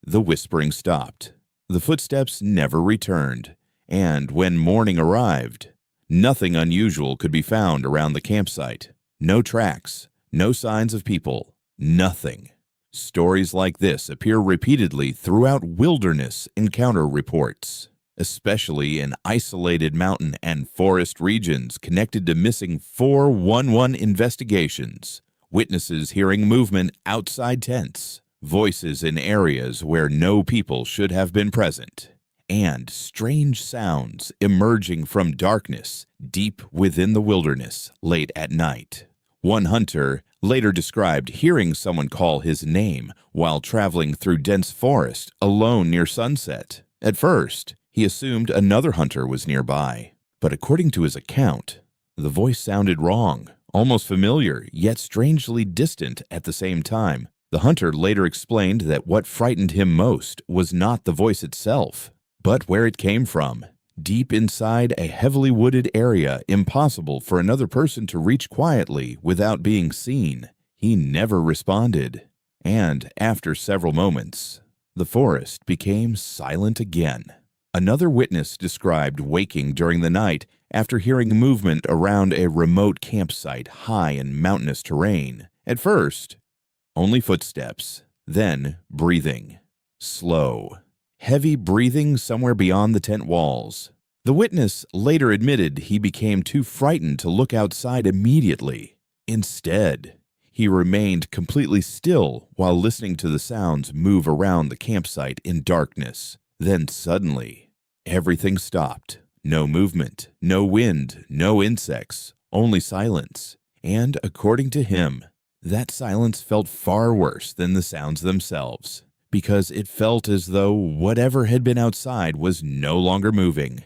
the whispering stopped. The footsteps never returned, and when morning arrived, nothing unusual could be found around the campsite. No tracks, no signs of people, nothing. Stories like this appear repeatedly throughout wilderness encounter reports, especially in isolated mountain and forest regions connected to missing 411 investigations, witnesses hearing movement outside tents, voices in areas where no people should have been present, and strange sounds emerging from darkness deep within the wilderness late at night. One hunter later described hearing someone call his name while traveling through dense forest alone near sunset. At first, he assumed another hunter was nearby, but according to his account, the voice sounded wrong, almost familiar, yet strangely distant at the same time. The hunter later explained that what frightened him most was not the voice itself, but where it came from, deep inside a heavily wooded area impossible for another person to reach quietly without being seen. He never responded, and after several moments, the forest became silent again. Another witness described waking during the night after hearing movement around a remote campsite high in mountainous terrain. At first, only footsteps, then breathing. Slow, heavy breathing somewhere beyond the tent walls. The witness later admitted he became too frightened to look outside immediately. Instead, he remained completely still while listening to the sounds move around the campsite in darkness. Then suddenly, everything stopped. No movement, no wind, no insects, only silence. And according to him, that silence felt far worse than the sounds themselves, because it felt as though whatever had been outside was no longer moving,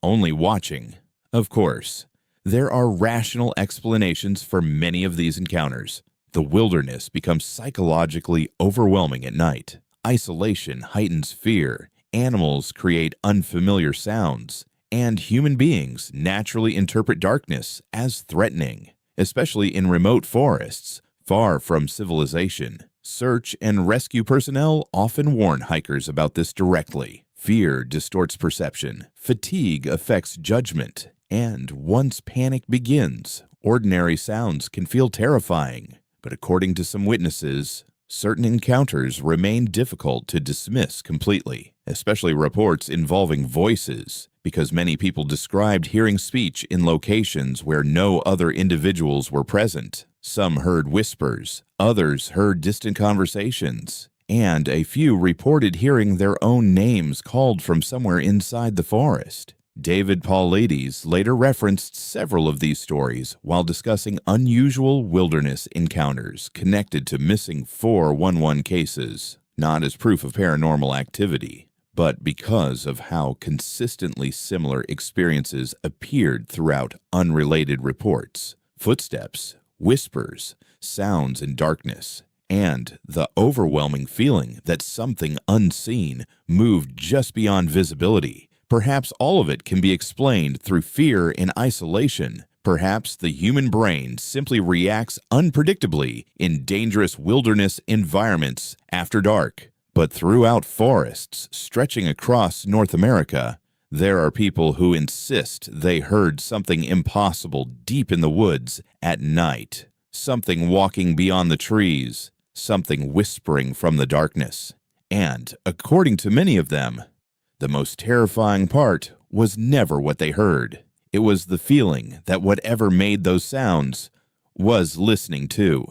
only watching. Of course, there are rational explanations for many of these encounters. The wilderness becomes psychologically overwhelming at night. Isolation heightens fear, animals create unfamiliar sounds, and human beings naturally interpret darkness as threatening, especially in remote forests, far from civilization. Search and rescue personnel often warn hikers about this directly. Fear distorts perception, fatigue affects judgment, and once panic begins, ordinary sounds can feel terrifying. But according to some witnesses, certain encounters remain difficult to dismiss completely, especially reports involving voices, because many people described hearing speech in locations where no other individuals were present. Some heard whispers, others heard distant conversations, and a few reported hearing their own names called from somewhere inside the forest. David Paulides later referenced several of these stories while discussing unusual wilderness encounters connected to missing 411 cases, not as proof of paranormal activity, but because of how consistently similar experiences appeared throughout unrelated reports. Footsteps, whispers, sounds in darkness, and the overwhelming feeling that something unseen moved just beyond visibility. Perhaps all of it can be explained through fear and isolation, Perhaps the human brain simply reacts unpredictably in dangerous wilderness environments after dark. But throughout forests stretching across North America, there are people who insist they heard something impossible deep in the woods at night. Something walking beyond the trees, something whispering from the darkness. And, according to many of them, the most terrifying part was never what they heard. It was the feeling that whatever made those sounds was listening too.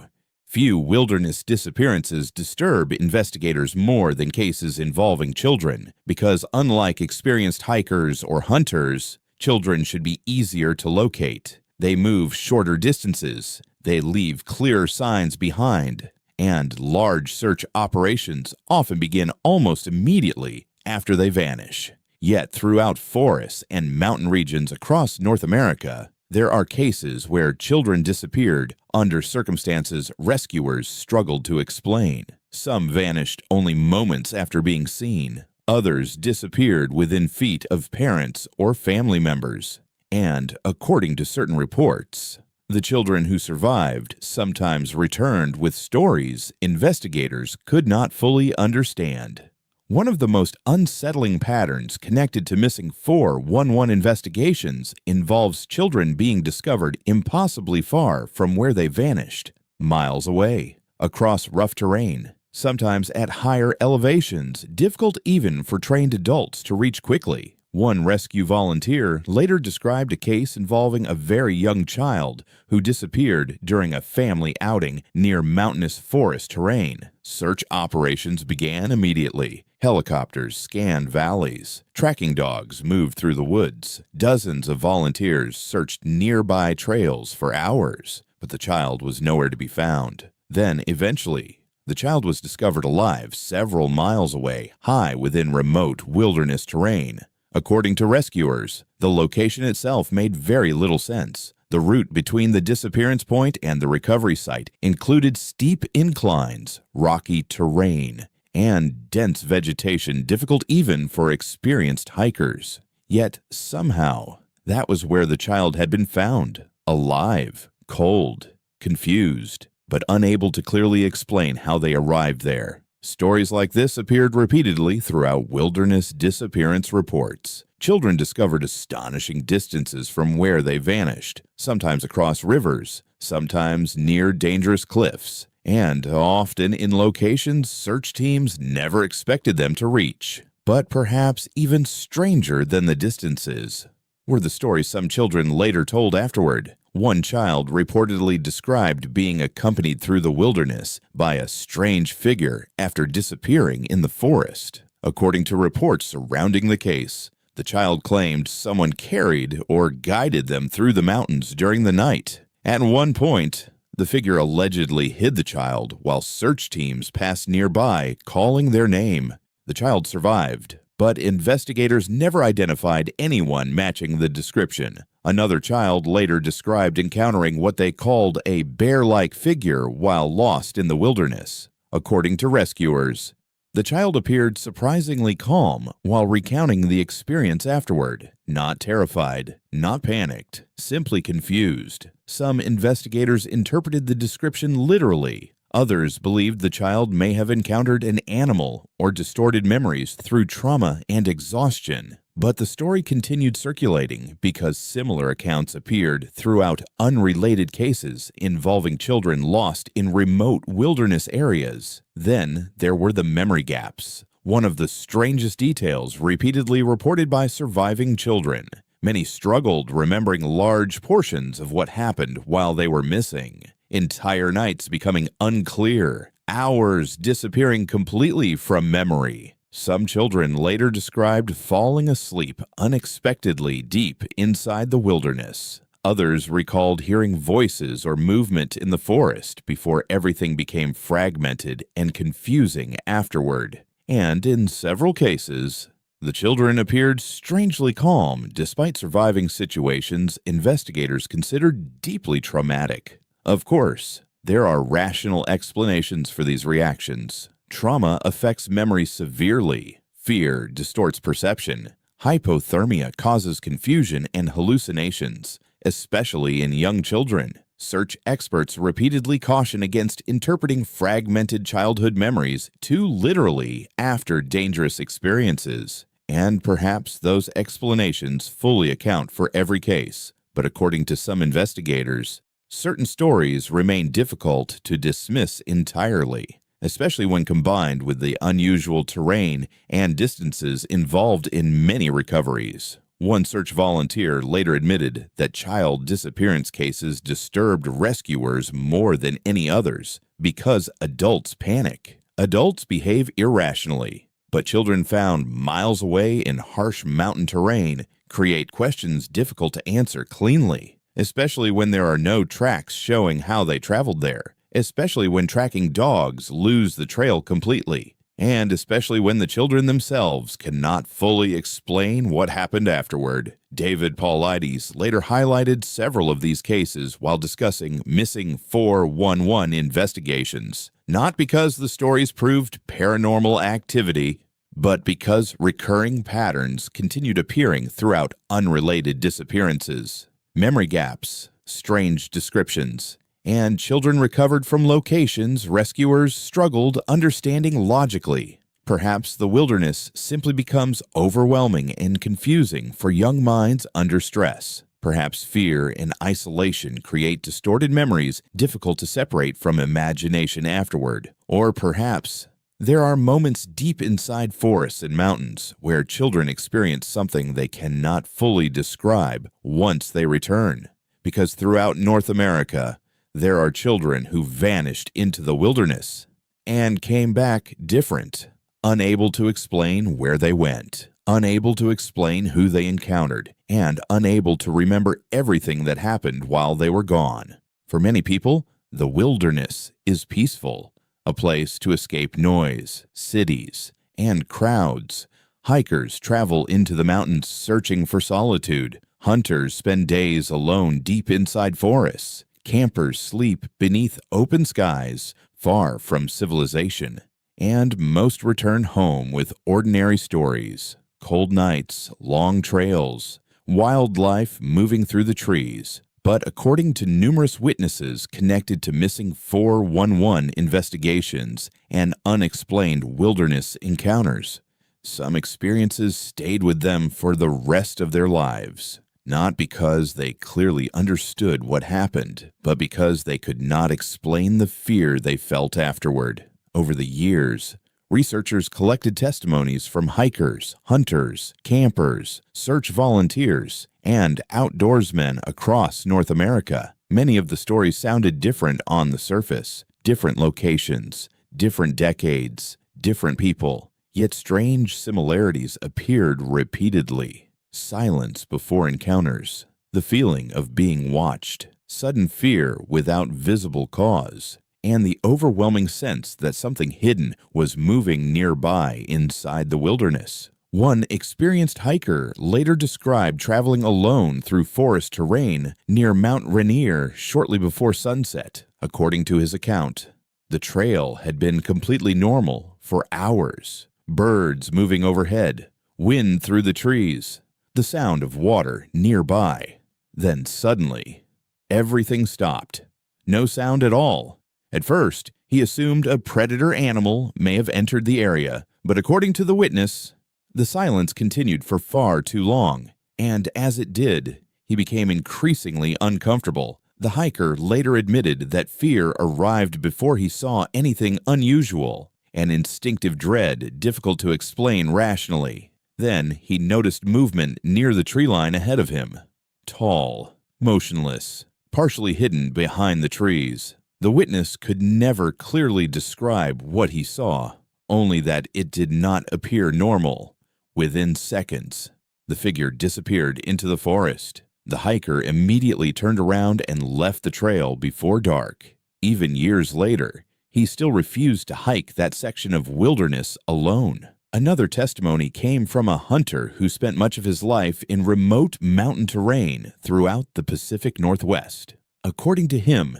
Few wilderness disappearances disturb investigators more than cases involving children, because unlike experienced hikers or hunters, children should be easier to locate. They move shorter distances, they leave clearer signs behind, and large search operations often begin almost immediately after they vanish. Yet throughout forests and mountain regions across North America, there are cases where children disappeared under circumstances rescuers struggled to explain. Some vanished only moments after being seen. Others disappeared within feet of parents or family members. And, according to certain reports, the children who survived sometimes returned with stories investigators could not fully understand. One of the most unsettling patterns connected to missing 411 investigations involves children being discovered impossibly far from where they vanished, miles away, across rough terrain, sometimes at higher elevations, difficult even for trained adults to reach quickly. One rescue volunteer later described a case involving a very young child who disappeared during a family outing near mountainous forest terrain. Search operations began immediately. Helicopters scanned valleys. Tracking dogs moved through the woods. Dozens of volunteers searched nearby trails for hours, but the child was nowhere to be found. Then, eventually, the child was discovered alive several miles away, high within remote wilderness terrain. According to rescuers, the location itself made very little sense. The route between the disappearance point and the recovery site included steep inclines, rocky terrain, and dense vegetation difficult even for experienced hikers. Yet, somehow, that was where the child had been found, alive, cold, confused, but unable to clearly explain how they arrived there. Stories like this appeared repeatedly throughout wilderness disappearance reports. Children discovered astonishing distances from where they vanished, sometimes across rivers, sometimes near dangerous cliffs, and often in locations search teams never expected them to reach. But perhaps even stranger than the distances were the stories some children later told afterward. One child reportedly described being accompanied through the wilderness by a strange figure after disappearing in the forest. According to reports surrounding the case, the child claimed someone carried or guided them through the mountains during the night. At one point, the figure allegedly hid the child while search teams passed nearby, calling their name. The child survived, but investigators never identified anyone matching the description. Another child later described encountering what they called a bear-like figure while lost in the wilderness. According to rescuers, the child appeared surprisingly calm while recounting the experience afterward. Not terrified, not panicked, simply confused. Some investigators interpreted the description literally. Others believed the child may have encountered an animal or distorted memories through trauma and exhaustion. But the story continued circulating because similar accounts appeared throughout unrelated cases involving children lost in remote wilderness areas. Then there were the memory gaps, one of the strangest details repeatedly reported by surviving children. Many struggled remembering large portions of what happened while they were missing. Entire nights becoming unclear, hours disappearing completely from memory. Some children later described falling asleep unexpectedly deep inside the wilderness. Others recalled hearing voices or movement in the forest before everything became fragmented and confusing afterward. And in several cases, the children appeared strangely calm despite surviving situations investigators considered deeply traumatic. Of course, there are rational explanations for these reactions. Trauma affects memory severely. Fear distorts perception. Hypothermia causes confusion and hallucinations. especially in young children. Search experts repeatedly caution against interpreting fragmented childhood memories too literally after dangerous experiences. And perhaps those explanations fully account for every case, but according to some investigators, certain stories remain difficult to dismiss entirely, especially when combined with the unusual terrain and distances involved in many recoveries. One search volunteer later admitted that child disappearance cases disturbed rescuers more than any others because adults panic. Adults behave irrationally, but children found miles away in harsh mountain terrain create questions difficult to answer cleanly, especially when there are no tracks showing how they traveled there, especially when tracking dogs lose the trail completely, and especially when the children themselves cannot fully explain what happened afterward. David Paulides later highlighted several of these cases while discussing missing 411 investigations, not because the stories proved paranormal activity, but because recurring patterns continued appearing throughout unrelated disappearances. Memory gaps, strange descriptions, and children recovered from locations rescuers struggled understanding logically. Perhaps the wilderness simply becomes overwhelming and confusing for young minds under stress. Perhaps fear and isolation create distorted memories difficult to separate from imagination afterward. Or perhaps there are moments deep inside forests and mountains where children experience something they cannot fully describe once they return. Because throughout North America, there are children who vanished into the wilderness and came back different, unable to explain where they went, unable to explain who they encountered, and unable to remember everything that happened while they were gone. For many people, the wilderness is peaceful, a place to escape noise, cities, and crowds. Hikers travel into the mountains searching for solitude. Hunters spend days alone deep inside forests. Campers sleep beneath open skies, far from civilization. And most return home with ordinary stories, cold nights, long trails, wildlife moving through the trees. But according to numerous witnesses connected to missing 411 investigations and unexplained wilderness encounters, some experiences stayed with them for the rest of their lives. Not because they clearly understood what happened, but because they could not explain the fear they felt afterward. Over the years, researchers collected testimonies from hikers, hunters, campers, search volunteers, and outdoorsmen across North America. Many of the stories sounded different on the surface, different locations, different decades, different people, yet strange similarities appeared repeatedly. Silence before encounters, the feeling of being watched, sudden fear without visible cause, and the overwhelming sense that something hidden was moving nearby inside the wilderness. One experienced hiker later described traveling alone through forest terrain near Mount Rainier shortly before sunset. According to his account, the trail had been completely normal for hours. Birds moving overhead, wind through the trees, the sound of water nearby. Then suddenly, everything stopped. No sound at all. At first, he assumed a predator animal may have entered the area, but according to the witness, the silence continued for far too long, and as it did, he became increasingly uncomfortable. The hiker later admitted that fear arrived before he saw anything unusual, an instinctive dread difficult to explain rationally. Then he noticed movement near the tree line ahead of him. Tall, motionless, partially hidden behind the trees. The witness could never clearly describe what he saw, only that it did not appear normal. Within seconds, the figure disappeared into the forest. The hiker immediately turned around and left the trail before dark. Even years later, he still refused to hike that section of wilderness alone. Another testimony came from a hunter who spent much of his life in remote mountain terrain throughout the Pacific Northwest. According to him,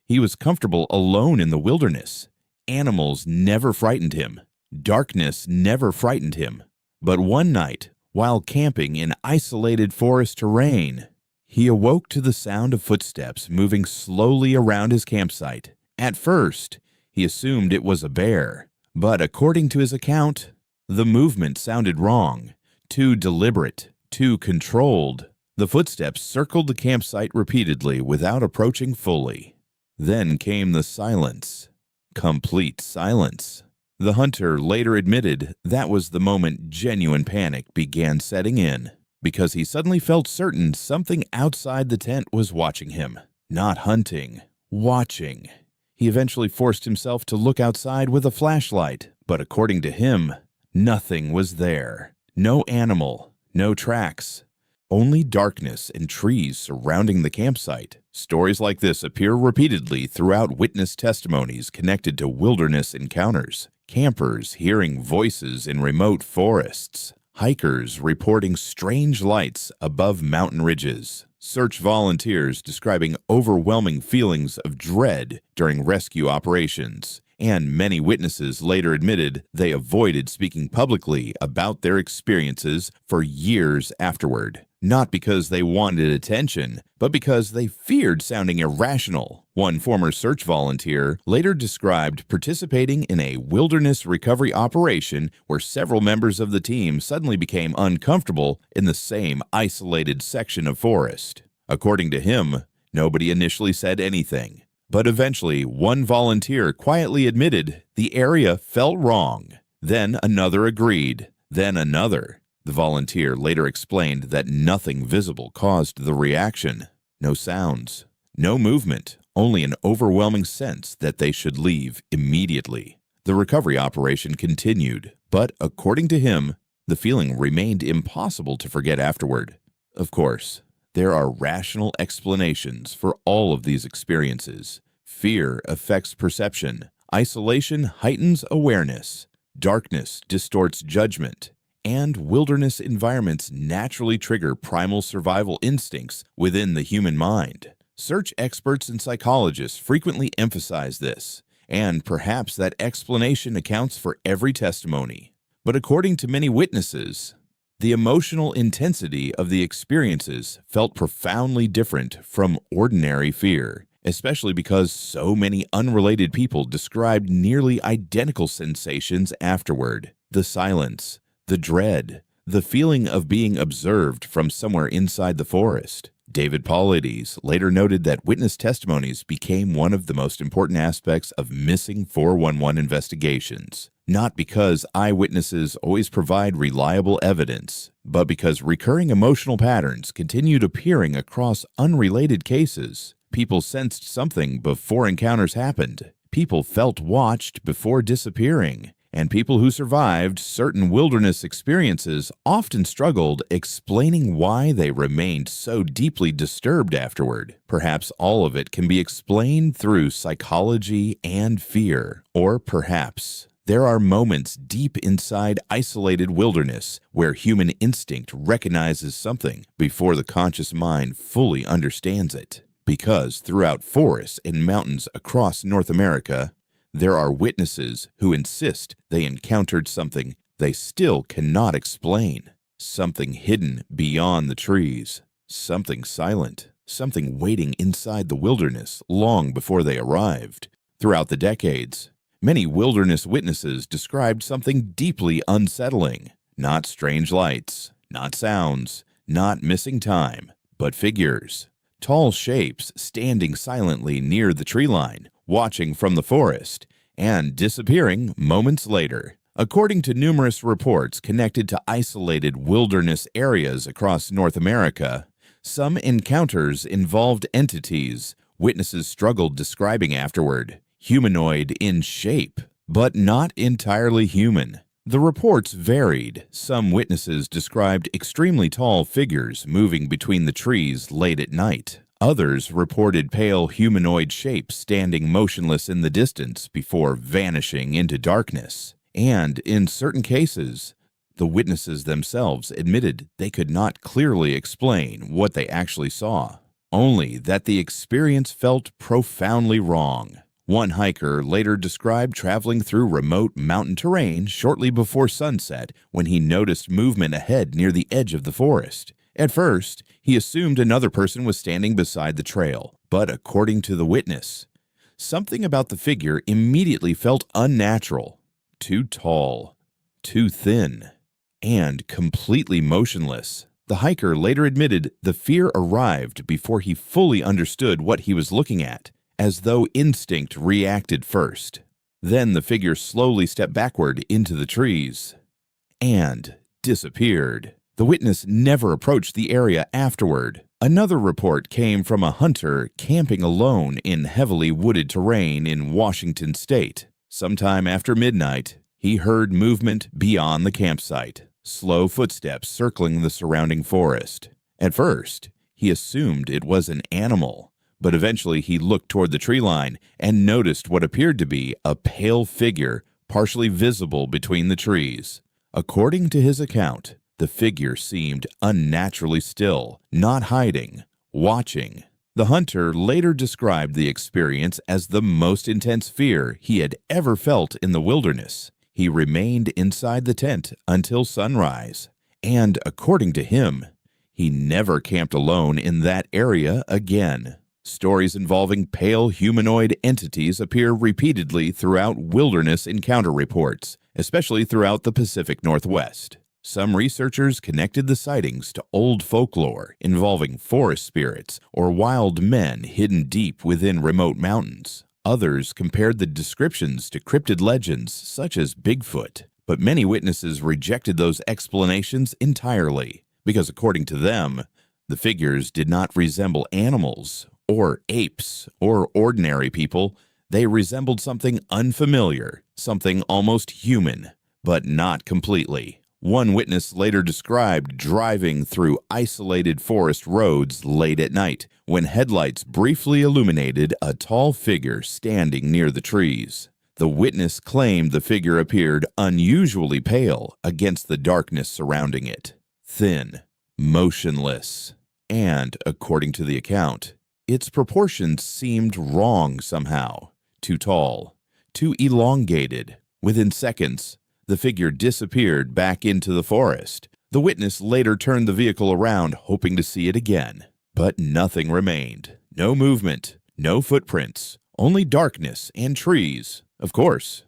he was comfortable alone in the wilderness. Animals never frightened him. Darkness never frightened him. But one night, while camping in isolated forest terrain, He awoke to the sound of footsteps moving slowly around his campsite. At first, he assumed it was a bear, but according to his account, the movement sounded wrong, too deliberate, too controlled. The footsteps circled the campsite repeatedly without approaching fully. Then came the silence. Complete silence. The hunter later admitted that was the moment genuine panic began setting in, because he suddenly felt certain something outside the tent was watching him. Not hunting, watching. He eventually forced himself to look outside with a flashlight, but according to him, nothing was there. No animal, no tracks. Only darkness and trees surrounding the campsite. Stories like this appear repeatedly throughout witness testimonies connected to wilderness encounters. Campers hearing voices in remote forests. Hikers reporting strange lights above mountain ridges. Search volunteers describing overwhelming feelings of dread during rescue operations. And many witnesses later admitted they avoided speaking publicly about their experiences for years afterward. Not because they wanted attention, but because they feared sounding irrational. One former search volunteer later described participating in a wilderness recovery operation where several members of the team suddenly became uncomfortable in the same isolated section of forest. According to him, nobody initially said anything, but eventually one volunteer quietly admitted the area felt wrong. Then another agreed, then another. The volunteer later explained that nothing visible caused the reaction. No sounds, no movement, only an overwhelming sense that they should leave immediately. The recovery operation continued, but according to him, the feeling remained impossible to forget afterward. Of course, there are rational explanations for all of these experiences. Fear affects perception. Isolation heightens awareness. Darkness distorts judgment. And wilderness environments naturally trigger primal survival instincts within the human mind. Search experts and psychologists frequently emphasize this, and perhaps that explanation accounts for every testimony. But according to many witnesses, the emotional intensity of the experiences felt profoundly different from ordinary fear, especially because so many unrelated people described nearly identical sensations afterward. The silence, the dread, the feeling of being observed from somewhere inside the forest. David Paulides later noted that witness testimonies became one of the most important aspects of missing 411 investigations, not because eyewitnesses always provide reliable evidence, but because recurring emotional patterns continued appearing across unrelated cases. People sensed something before encounters happened. People felt watched before disappearing. And people who survived certain wilderness experiences often struggled explaining why they remained so deeply disturbed afterward. Perhaps all of it can be explained through psychology and fear. Or perhaps there are moments deep inside isolated wilderness where human instinct recognizes something before the conscious mind fully understands it. Because throughout forests and mountains across North America, there are witnesses who insist they encountered something they still cannot explain. Something hidden beyond the trees. Something silent. Something waiting inside the wilderness long before they arrived. Throughout the decades, many wilderness witnesses described something deeply unsettling. Not strange lights, not sounds, not missing time, but figures. Tall shapes standing silently near the tree line, watching from the forest, and disappearing moments later. According to numerous reports connected to isolated wilderness areas across North America, some encounters involved entities witnesses struggled describing afterward, humanoid in shape, but not entirely human. The reports varied. Some witnesses described extremely tall figures moving between the trees late at night. Others reported pale humanoid shapes standing motionless in the distance before vanishing into darkness. And in certain cases, the witnesses themselves admitted they could not clearly explain what they actually saw, only that the experience felt profoundly wrong. One hiker later described traveling through remote mountain terrain shortly before sunset when he noticed movement ahead near the edge of the forest. At first, he assumed another person was standing beside the trail, but according to the witness, something about the figure immediately felt unnatural, too tall, too thin, and completely motionless. The hiker later admitted the fear arrived before he fully understood what he was looking at, as though instinct reacted first. Then the figure slowly stepped backward into the trees and disappeared. The witness never approached the area afterward. Another report came from a hunter camping alone in heavily wooded terrain in Washington state. Sometime after midnight, he heard movement beyond the campsite, slow footsteps circling the surrounding forest. At first, he assumed it was an animal, but eventually he looked toward the tree line and noticed what appeared to be a pale figure partially visible between the trees. According to his account, the figure seemed unnaturally still, not hiding, watching. The hunter later described the experience as the most intense fear he had ever felt in the wilderness. He remained inside the tent until sunrise, and according to him, he never camped alone in that area again. Stories involving pale humanoid entities appear repeatedly throughout wilderness encounter reports, especially throughout the Pacific Northwest. Some researchers connected the sightings to old folklore involving forest spirits or wild men hidden deep within remote mountains. Others compared the descriptions to cryptid legends such as Bigfoot, but many witnesses rejected those explanations entirely because, according to them, the figures did not resemble animals or apes or ordinary people. They resembled something unfamiliar, something almost human, but not completely. One witness later described driving through isolated forest roads late at night when headlights briefly illuminated a tall figure standing near the trees. The witness claimed the figure appeared unusually pale against the darkness surrounding it, thin, motionless, and, according to the account, its proportions seemed wrong somehow. Too tall, too elongated. Within seconds, the figure disappeared back into the forest. The witness later turned the vehicle around, hoping to see it again. But nothing remained. No movement, no footprints, only darkness and trees. Of course,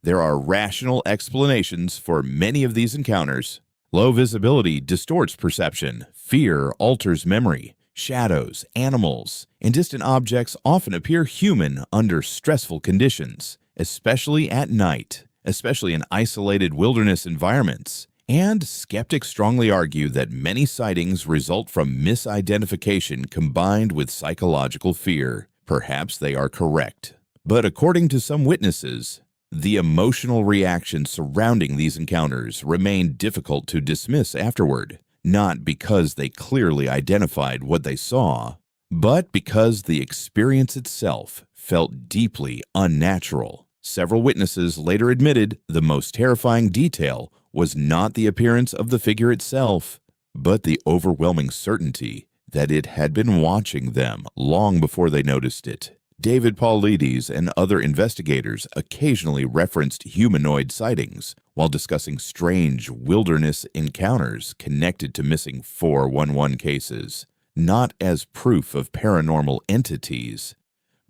there are rational explanations for many of these encounters. Low visibility distorts perception. Fear alters memory. Shadows, animals, and distant objects often appear human under stressful conditions, especially at night, especially in isolated wilderness environments. And skeptics strongly argue that many sightings result from misidentification combined with psychological fear. Perhaps they are correct. But according to some witnesses, the emotional reaction surrounding these encounters remained difficult to dismiss afterward, not because they clearly identified what they saw, but because the experience itself felt deeply unnatural. Several witnesses later admitted the most terrifying detail was not the appearance of the figure itself, but the overwhelming certainty that it had been watching them long before they noticed it. David Paulides and other investigators occasionally referenced humanoid sightings while discussing strange wilderness encounters connected to missing 411 cases, not as proof of paranormal entities,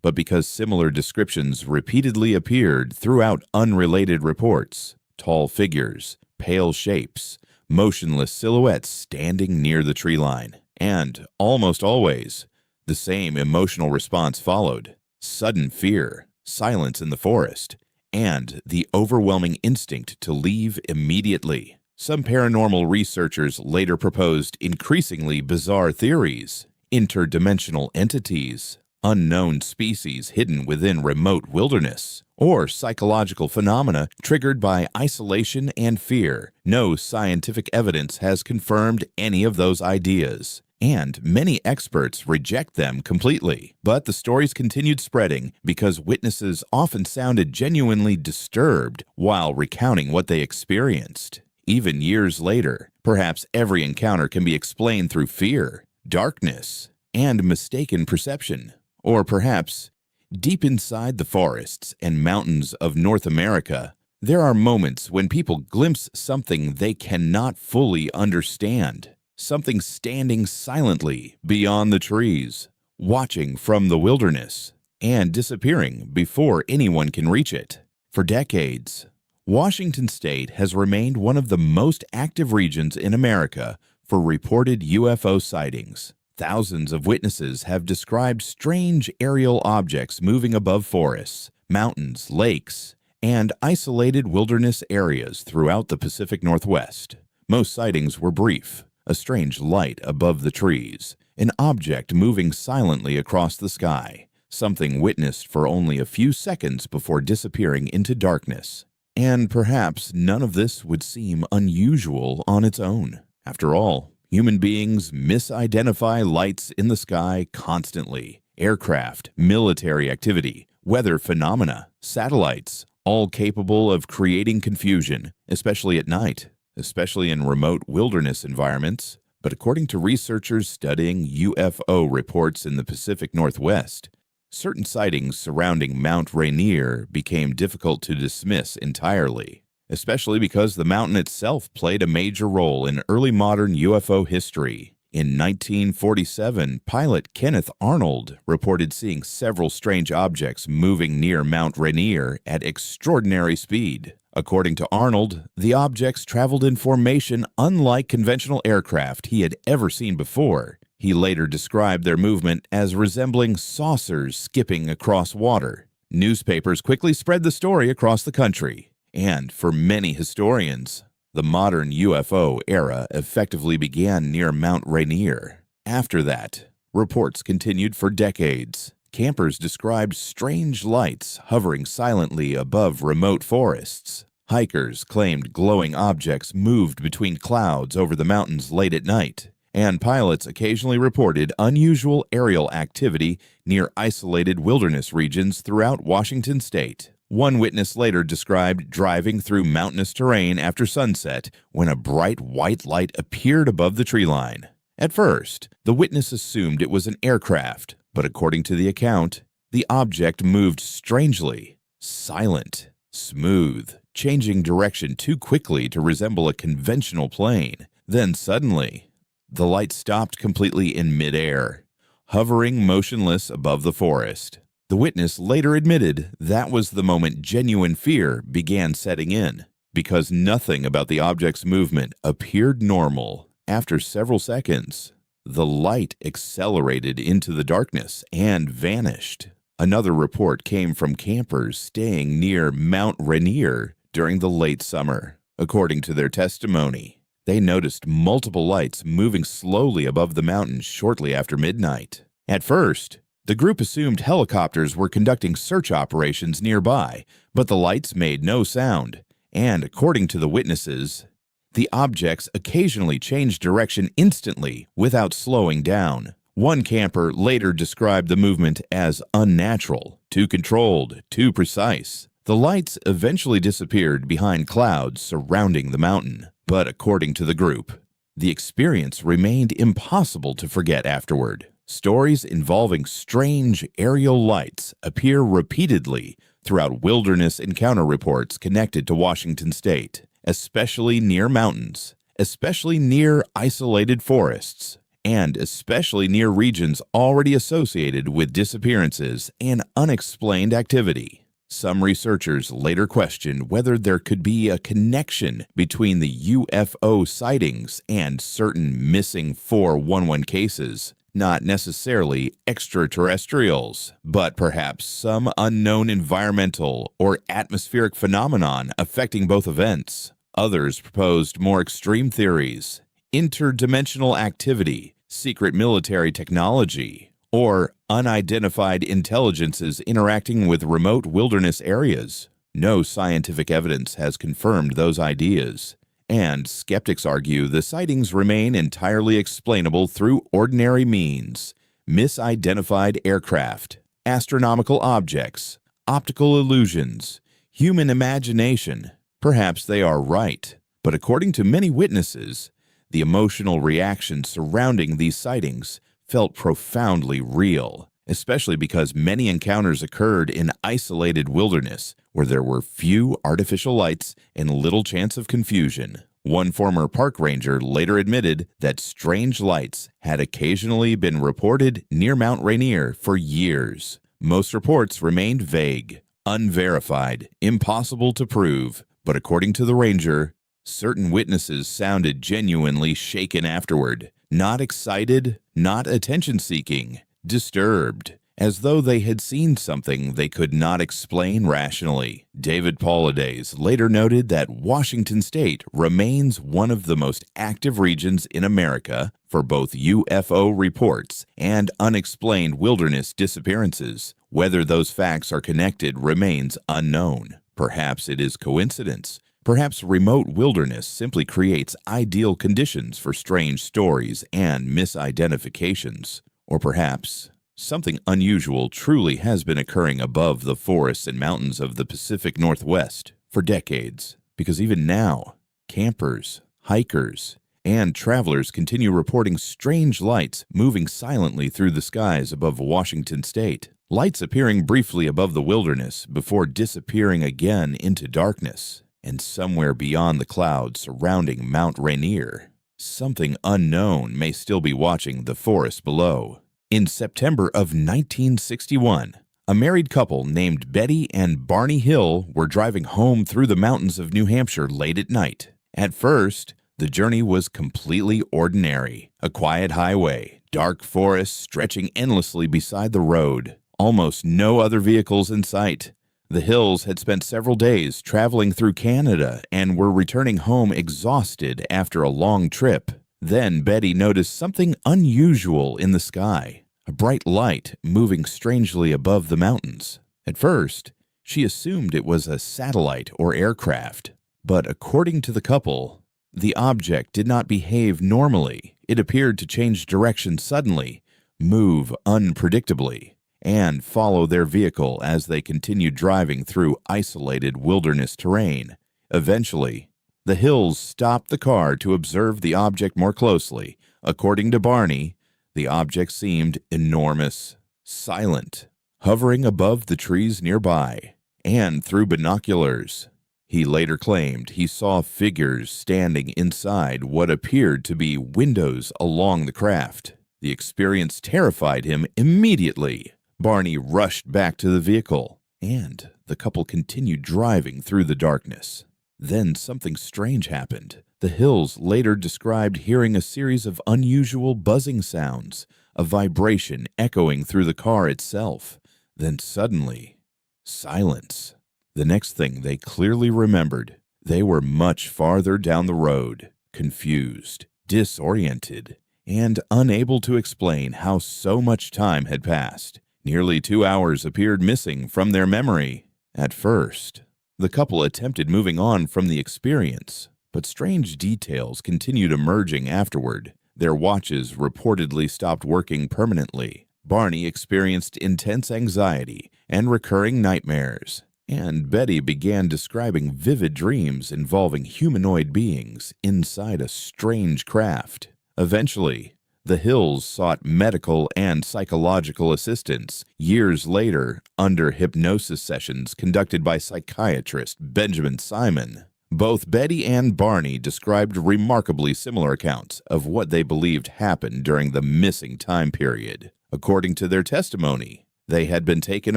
but because similar descriptions repeatedly appeared throughout unrelated reports: tall figures, pale shapes, motionless silhouettes standing near the tree line. And, almost always, the same emotional response followed: sudden fear, silence in the forest, and the overwhelming instinct to leave immediately. Some paranormal researchers later proposed increasingly bizarre theories: interdimensional entities, unknown species hidden within remote wilderness, or psychological phenomena triggered by isolation and fear. No scientific evidence has confirmed any of those ideas, and many experts reject them completely. But the stories continued spreading because witnesses often sounded genuinely disturbed while recounting what they experienced. Even years later, perhaps every encounter can be explained through fear, darkness, and mistaken perception. Or perhaps, deep inside the forests and mountains of North America, there are moments when people glimpse something they cannot fully understand. something standing silently beyond the trees, watching from the wilderness, and disappearing before anyone can reach it. For decades, Washington State has remained one of the most active regions in America for reported UFO sightings. Thousands of witnesses have described strange aerial objects moving above forests, mountains, lakes, and isolated wilderness areas throughout the Pacific Northwest. Most sightings were brief: a strange light above the trees, an object moving silently across the sky, something witnessed for only a few seconds before disappearing into darkness. And perhaps none of this would seem unusual on its own. After all, human beings misidentify lights in the sky constantly. Aircraft, military activity, weather phenomena, satellites, all capable of creating confusion, especially at night, especially in remote wilderness environments. But according to researchers studying UFO reports in the Pacific Northwest, certain sightings surrounding Mount Rainier became difficult to dismiss entirely, especially because the mountain itself played a major role in early modern UFO history. In 1947, pilot Kenneth Arnold reported seeing several strange objects moving near Mount Rainier at extraordinary speed. According to Arnold, the objects traveled in formation unlike conventional aircraft he had ever seen before. He later described their movement as resembling saucers skipping across water. Newspapers quickly spread the story across the country, and for many historians, the modern UFO era effectively began near Mount Rainier. After that, reports continued for decades. Campers described strange lights hovering silently above remote forests. Hikers claimed glowing objects moved between clouds over the mountains late at night. And pilots occasionally reported unusual aerial activity near isolated wilderness regions throughout Washington state. One witness later described driving through mountainous terrain after sunset when a bright white light appeared above the tree line. At first, the witness assumed it was an aircraft, but according to the account, the object moved strangely, silent, smooth, changing direction too quickly to resemble a conventional plane. Then suddenly, the light stopped completely in midair, hovering motionless above the forest. The witness later admitted that was the moment genuine fear began setting in, because nothing about the object's movement appeared normal. After several seconds, the light accelerated into the darkness and vanished. Another report came from campers staying near Mount Rainier during the late summer. According to their testimony, they noticed multiple lights moving slowly above the mountain shortly after midnight. At first, the group assumed helicopters were conducting search operations nearby, but the lights made no sound, and according to the witnesses, the objects occasionally changed direction instantly without slowing down. One camper later described the movement as unnatural, too controlled, too precise. The lights eventually disappeared behind clouds surrounding the mountain. But according to the group, the experience remained impossible to forget afterward. Stories involving strange aerial lights appear repeatedly throughout wilderness encounter reports connected to Washington state, especially near mountains, especially near isolated forests, and especially near regions already associated with disappearances and unexplained activity. Some researchers later questioned whether there could be a connection between the UFO sightings and certain missing 411 cases, not necessarily extraterrestrials, but perhaps some unknown environmental or atmospheric phenomenon affecting both events. Others proposed more extreme theories: interdimensional activity, secret military technology, or unidentified intelligences interacting with remote wilderness areas. No scientific evidence has confirmed those ideas, and skeptics argue the sightings remain entirely explainable through ordinary means: misidentified aircraft, astronomical objects, optical illusions, human imagination. Perhaps they are right, but according to many witnesses, the emotional reaction surrounding these sightings felt profoundly real, especially because many encounters occurred in isolated wilderness where there were few artificial lights and little chance of confusion. One former park ranger later admitted that strange lights had occasionally been reported near Mount Rainier for years. Most reports remained vague, unverified, impossible to prove, but according to the ranger, certain witnesses sounded genuinely shaken afterward, not excited, not attention-seeking, disturbed, as though they had seen something they could not explain rationally. David Paulides later noted that Washington State remains one of the most active regions in America for both UFO reports and unexplained wilderness disappearances. Whether those facts are connected remains unknown. Perhaps it is coincidence. Perhaps remote wilderness simply creates ideal conditions for strange stories and misidentifications. Or perhaps something unusual truly has been occurring above the forests and mountains of the Pacific Northwest for decades, because even now, campers, hikers, and travelers continue reporting strange lights moving silently through the skies above Washington State. Lights appearing briefly above the wilderness before disappearing again into darkness, and somewhere beyond the clouds surrounding Mount Rainier, something unknown may still be watching the forest below. In September of 1961, a married couple named Betty and Barney Hill were driving home through the mountains of New Hampshire late at night. At first, the journey was completely ordinary. A quiet highway, dark forests stretching endlessly beside the road, almost no other vehicles in sight. The Hills had spent several days traveling through Canada and were returning home exhausted after a long trip. Then Betty noticed something unusual in the sky. A bright light moving strangely above the mountains. At first, she assumed it was a satellite or aircraft, but according to the couple, the object did not behave normally. It appeared to change direction suddenly, move unpredictably, and follow their vehicle as they continued driving through isolated wilderness terrain. Eventually, the Hills stopped the car to observe the object more closely. According to Barney, the object seemed enormous, silent, hovering above the trees nearby, and through binoculars. He later claimed he saw figures standing inside what appeared to be windows along the craft. The experience terrified him immediately. Barney rushed back to the vehicle, and the couple continued driving through the darkness. Then something strange happened. The Hills later described hearing a series of unusual buzzing sounds, a vibration echoing through the car itself. Then suddenly, silence. The next thing they clearly remembered, they were much farther down the road, confused, disoriented, and unable to explain how so much time had passed. Nearly 2 hours appeared missing from their memory. At first, the couple attempted moving on from the experience, but strange details continued emerging afterward. Their watches reportedly stopped working permanently. Barney experienced intense anxiety and recurring nightmares, and Betty began describing vivid dreams involving humanoid beings inside a strange craft. Eventually, the Hills sought medical and psychological assistance years later under hypnosis sessions conducted by psychiatrist Benjamin Simon. Both Betty and Barney described remarkably similar accounts of what they believed happened during the missing time period. According to their testimony, they had been taken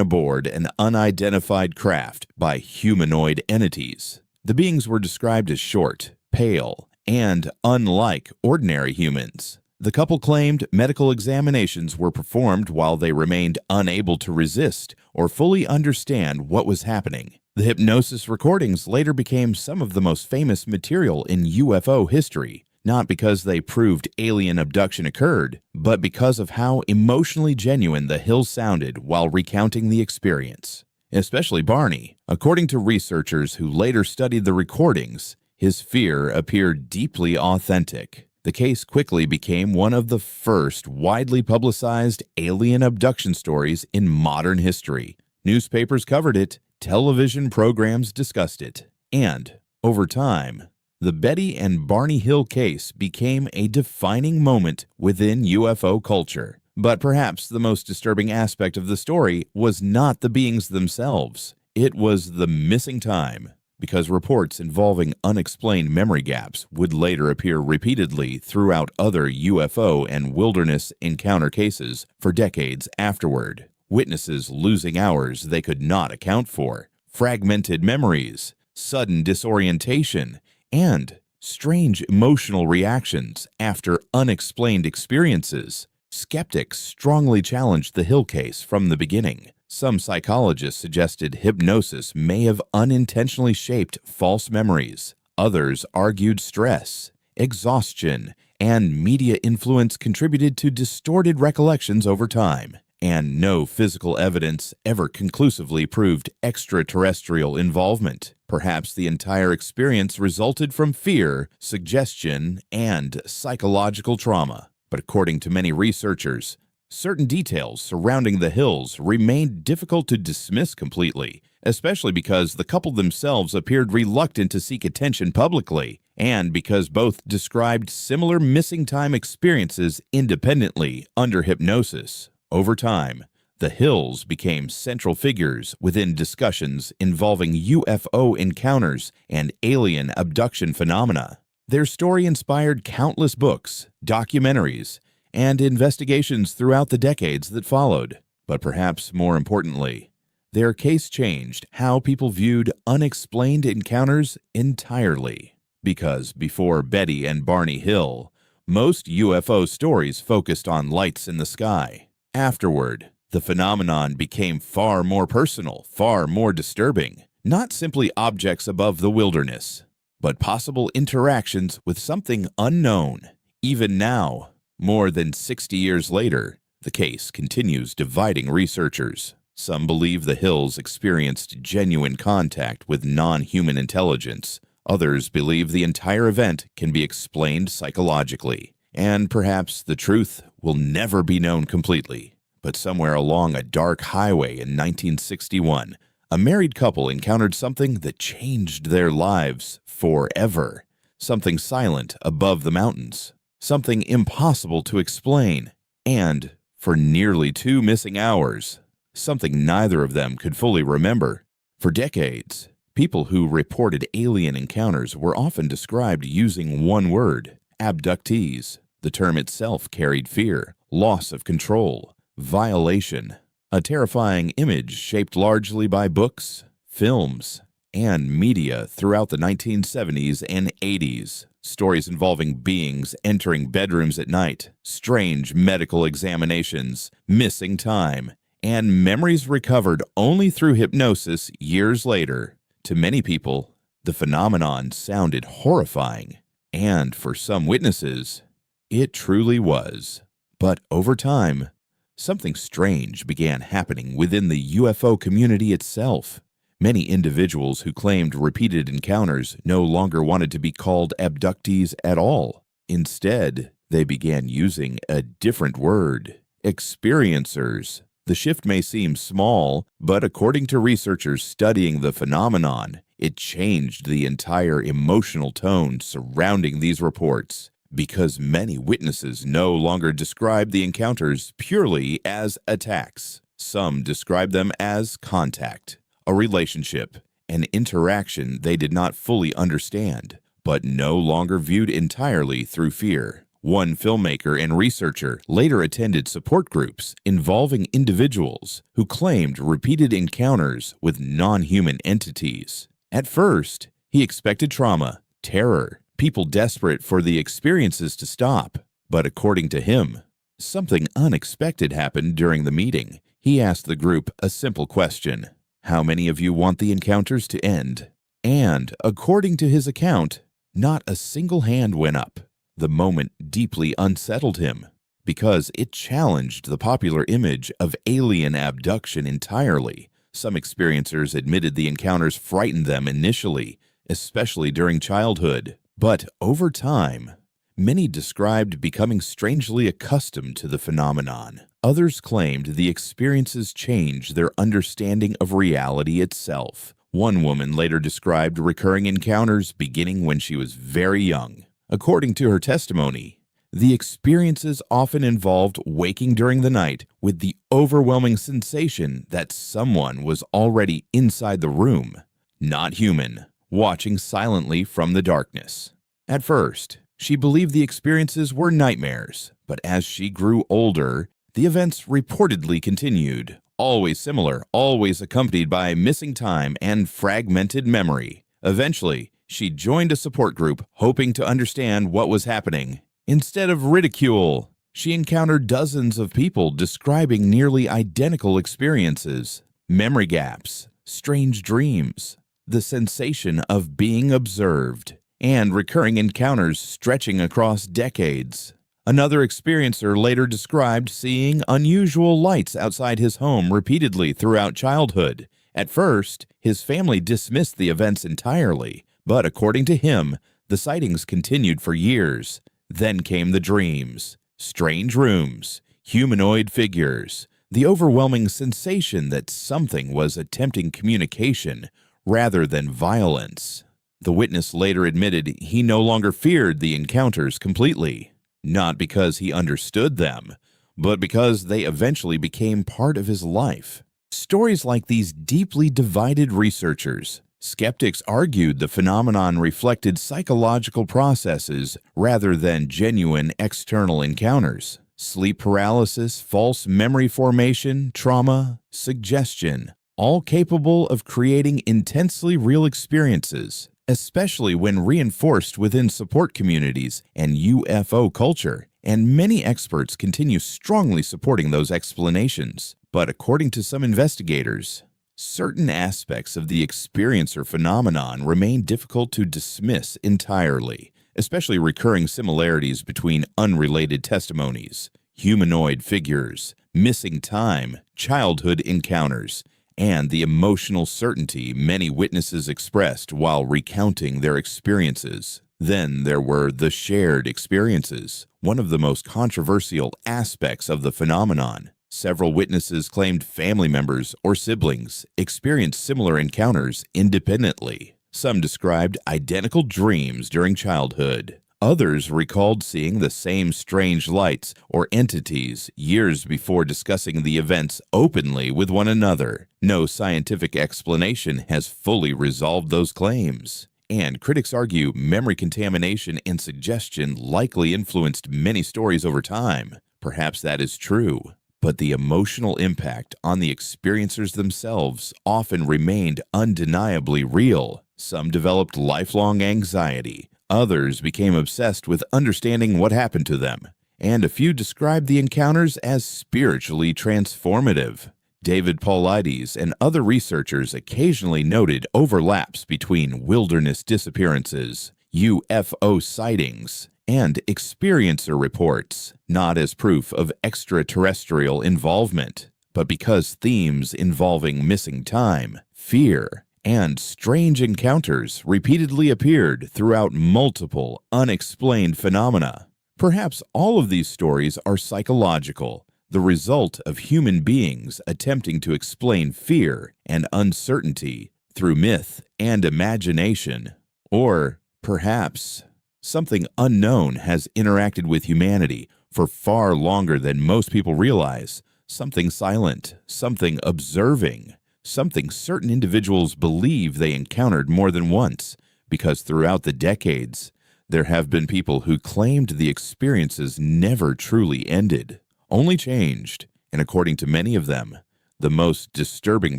aboard an unidentified craft by humanoid entities. The beings were described as short, pale, and unlike ordinary humans. The couple claimed medical examinations were performed while they remained unable to resist or fully understand what was happening. The hypnosis recordings later became some of the most famous material in UFO history, not because they proved alien abduction occurred, but because of how emotionally genuine the Hills sounded while recounting the experience. Especially Barney. According to researchers who later studied the recordings, his fear appeared deeply authentic. The case quickly became one of the first widely publicized alien abduction stories in modern history. Newspapers covered it, television programs discussed it, and, over time, the Betty and Barney Hill case became a defining moment within UFO culture. But perhaps the most disturbing aspect of the story was not the beings themselves. It was the missing time. because reports involving unexplained memory gaps would later appear repeatedly throughout other UFO and wilderness encounter cases for decades afterward. Witnesses losing hours they could not account for, fragmented memories, sudden disorientation, and strange emotional reactions after unexplained experiences. Skeptics strongly challenged the Hill case from the beginning. Some psychologists suggested hypnosis may have unintentionally shaped false memories. Others argued stress, exhaustion, and media influence contributed to distorted recollections over time. And no physical evidence ever conclusively proved extraterrestrial involvement. Perhaps the entire experience resulted from fear, suggestion, and psychological trauma. But according to many researchers, certain details surrounding the Hills remained difficult to dismiss completely, especially because the couple themselves appeared reluctant to seek attention publicly, and because both described similar missing time experiences independently under hypnosis. Over time, the Hills became central figures within discussions involving UFO encounters and alien abduction phenomena. Their story inspired countless books, documentaries, and investigations throughout the decades that followed. But perhaps more importantly, their case changed how people viewed unexplained encounters entirely. Because before Betty and Barney Hill, most UFO stories focused on lights in the sky. Afterward, the phenomenon became far more personal, far more disturbing. Not simply objects above the wilderness, but possible interactions with something unknown. Even now, more than 60 years later, the case continues dividing researchers. Some believe the Hills experienced genuine contact with non-human intelligence. Others believe the entire event can be explained psychologically. And perhaps the truth will never be known completely. But somewhere along a dark highway in 1961, a married couple encountered something that changed their lives forever. Something silent above the mountains. Something impossible to explain. And, for nearly 2 missing hours, something neither of them could fully remember. For decades, people who reported alien encounters were often described using one word: abductees. The term itself carried fear, loss of control, violation, a terrifying image shaped largely by books, films, and media throughout the 1970s and 80s. Stories involving beings entering bedrooms at night, strange medical examinations, missing time, and memories recovered only through hypnosis years later. To many people, the phenomenon sounded horrifying, and for some witnesses, it truly was. But over time, something strange began happening within the UFO community itself. Many individuals who claimed repeated encounters no longer wanted to be called abductees at all. Instead, they began using a different word: experiencers. The shift may seem small, but according to researchers studying the phenomenon, it changed the entire emotional tone surrounding these reports. Because many witnesses no longer describe the encounters purely as attacks. Some describe them as contact, a relationship, an interaction they did not fully understand, but no longer viewed entirely through fear. One filmmaker and researcher later attended support groups involving individuals who claimed repeated encounters with non-human entities. At first, he expected trauma, terror, people desperate for the experiences to stop. But according to him, something unexpected happened during the meeting. He asked the group a simple question: how many of you want the encounters to end? And, according to his account, not a single hand went up. The moment deeply unsettled him, because it challenged the popular image of alien abduction entirely. Some experiencers admitted the encounters frightened them initially, especially during childhood. But over time, many described becoming strangely accustomed to the phenomenon. Others claimed the experiences changed their understanding of reality itself. One woman later described recurring encounters beginning when she was very young. According to her testimony, the experiences often involved waking during the night with the overwhelming sensation that someone was already inside the room. Not human, watching silently from the darkness. At first, she believed the experiences were nightmares, but as she grew older, the events reportedly continued, always similar, always accompanied by missing time and fragmented memory. Eventually, she joined a support group hoping to understand what was happening. Instead of ridicule, she encountered dozens of people describing nearly identical experiences, memory gaps, strange dreams, the sensation of being observed, and recurring encounters stretching across decades. Another experiencer later described seeing unusual lights outside his home repeatedly throughout childhood. At first, his family dismissed the events entirely, but according to him, the sightings continued for years. Then came the dreams, strange rooms, humanoid figures, the overwhelming sensation that something was attempting communication rather than violence. The witness later admitted he no longer feared the encounters completely, not because he understood them, but because they eventually became part of his life. Stories like these deeply divided researchers. Skeptics argued the phenomenon reflected psychological processes rather than genuine external encounters. Sleep paralysis, false memory formation, trauma, suggestion, all capable of creating intensely real experiences, especially when reinforced within support communities and UFO culture. And many experts continue strongly supporting those explanations. But according to some investigators, certain aspects of the experiencer phenomenon remain difficult to dismiss entirely, especially recurring similarities between unrelated testimonies, humanoid figures, missing time, childhood encounters, and the emotional certainty many witnesses expressed while recounting their experiences. Then there were the shared experiences, one of the most controversial aspects of the phenomenon. Several witnesses claimed family members or siblings experienced similar encounters independently. Some described identical dreams during childhood. Others recalled seeing the same strange lights or entities years before discussing the events openly with one another. No scientific explanation has fully resolved those claims. And critics argue memory contamination and suggestion likely influenced many stories over time. Perhaps that is true, but the emotional impact on the experiencers themselves often remained undeniably real. Some developed lifelong anxiety, others became obsessed with understanding what happened to them, and a few described the encounters as spiritually transformative. David Paulides and other researchers occasionally noted overlaps between wilderness disappearances, UFO sightings, and experiencer reports, not as proof of extraterrestrial involvement, but because themes involving missing time, fear, and strange encounters repeatedly appeared throughout multiple unexplained phenomena. Perhaps all of these stories are psychological, the result of human beings attempting to explain fear and uncertainty through myth and imagination. Or perhaps something unknown has interacted with humanity for far longer than most people realize. Something silent, something observing, something certain individuals believe they encountered more than once, because throughout the decades, there have been people who claimed the experiences never truly ended, only changed, and according to many of them, the most disturbing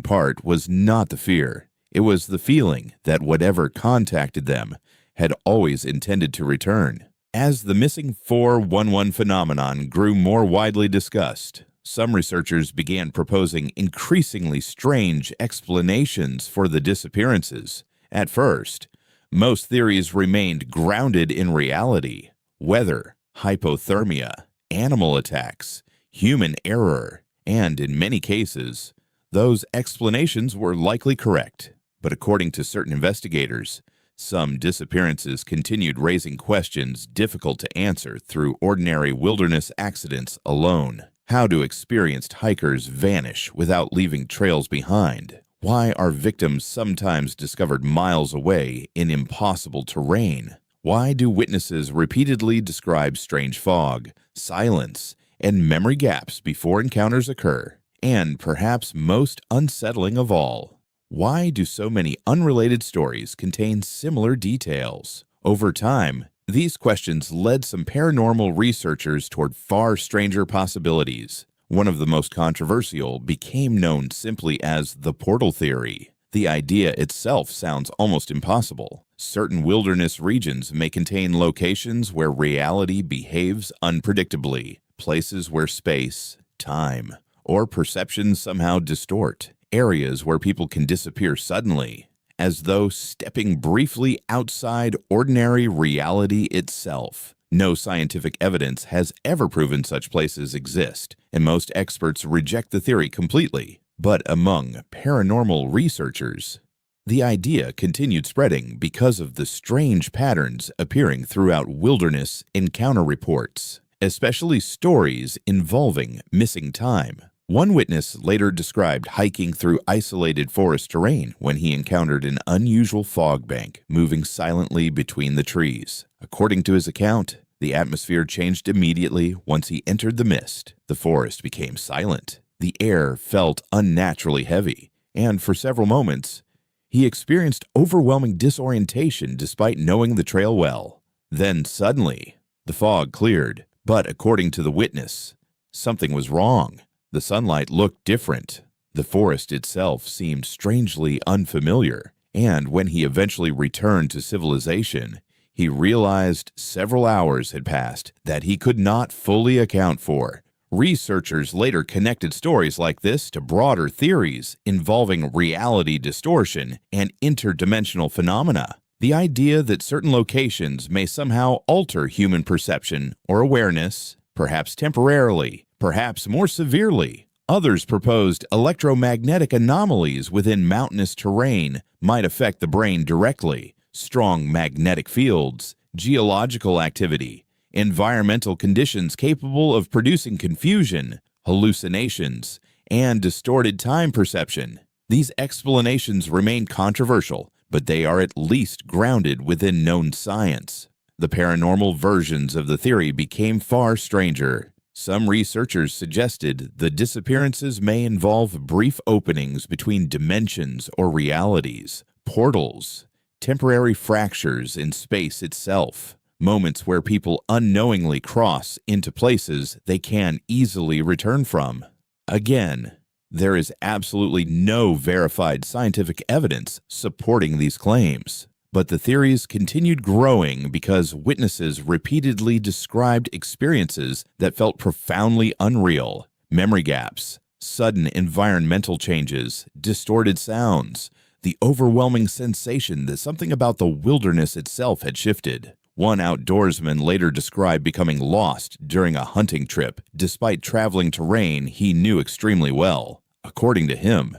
part was not the fear. It was the feeling that whatever contacted them had always intended to return. As the missing 411 phenomenon grew more widely discussed, some researchers began proposing increasingly strange explanations for the disappearances. At first, most theories remained grounded in reality: weather, hypothermia, animal attacks, human error, and in many cases, those explanations were likely correct. But according to certain investigators, some disappearances continued raising questions difficult to answer through ordinary wilderness accidents alone. How do experienced hikers vanish without leaving trails behind? Why are victims sometimes discovered miles away in impossible terrain? Why do witnesses repeatedly describe strange fog, silence, and memory gaps before encounters occur? And perhaps most unsettling of all, Why do so many unrelated stories contain similar details? Over time, these questions led some paranormal researchers toward far stranger possibilities. One of the most controversial became known simply as the portal theory. The idea itself sounds almost impossible. Certain wilderness regions may contain locations where reality behaves unpredictably, places where space, time, or perception somehow distort, areas where people can disappear suddenly, as though stepping briefly outside ordinary reality itself. No scientific evidence has ever proven such places exist, and most experts reject the theory completely. But among paranormal researchers, the idea continued spreading because of the strange patterns appearing throughout wilderness encounter reports, especially stories involving missing time. One witness later described hiking through isolated forest terrain when he encountered an unusual fog bank moving silently between the trees. According to his account, the atmosphere changed immediately once he entered the mist. The forest became silent. The air felt unnaturally heavy, and for several moments, he experienced overwhelming disorientation despite knowing the trail well. Then suddenly, the fog cleared, but according to the witness, something was wrong. The sunlight looked different. The forest itself seemed strangely unfamiliar, and when he eventually returned to civilization, he realized several hours had passed that he could not fully account for. Researchers later connected stories like this to broader theories involving reality distortion and interdimensional phenomena. The idea that certain locations may somehow alter human perception or awareness, perhaps temporarily, perhaps more severely. Others proposed electromagnetic anomalies within mountainous terrain might affect the brain directly. Strong magnetic fields, geological activity, environmental conditions capable of producing confusion, hallucinations, and distorted time perception. These explanations remain controversial, but they are at least grounded within known science. The paranormal versions of the theory became far stranger. Some researchers suggested the disappearances may involve brief openings between dimensions or realities, portals, temporary fractures in space itself, moments where people unknowingly cross into places they can easily return from. Again, there is absolutely no verified scientific evidence supporting these claims, but the theories continued growing because witnesses repeatedly described experiences that felt profoundly unreal. Memory gaps, sudden environmental changes, distorted sounds, the overwhelming sensation that something about the wilderness itself had shifted. One outdoorsman later described becoming lost during a hunting trip, despite traveling terrain he knew extremely well. According to him,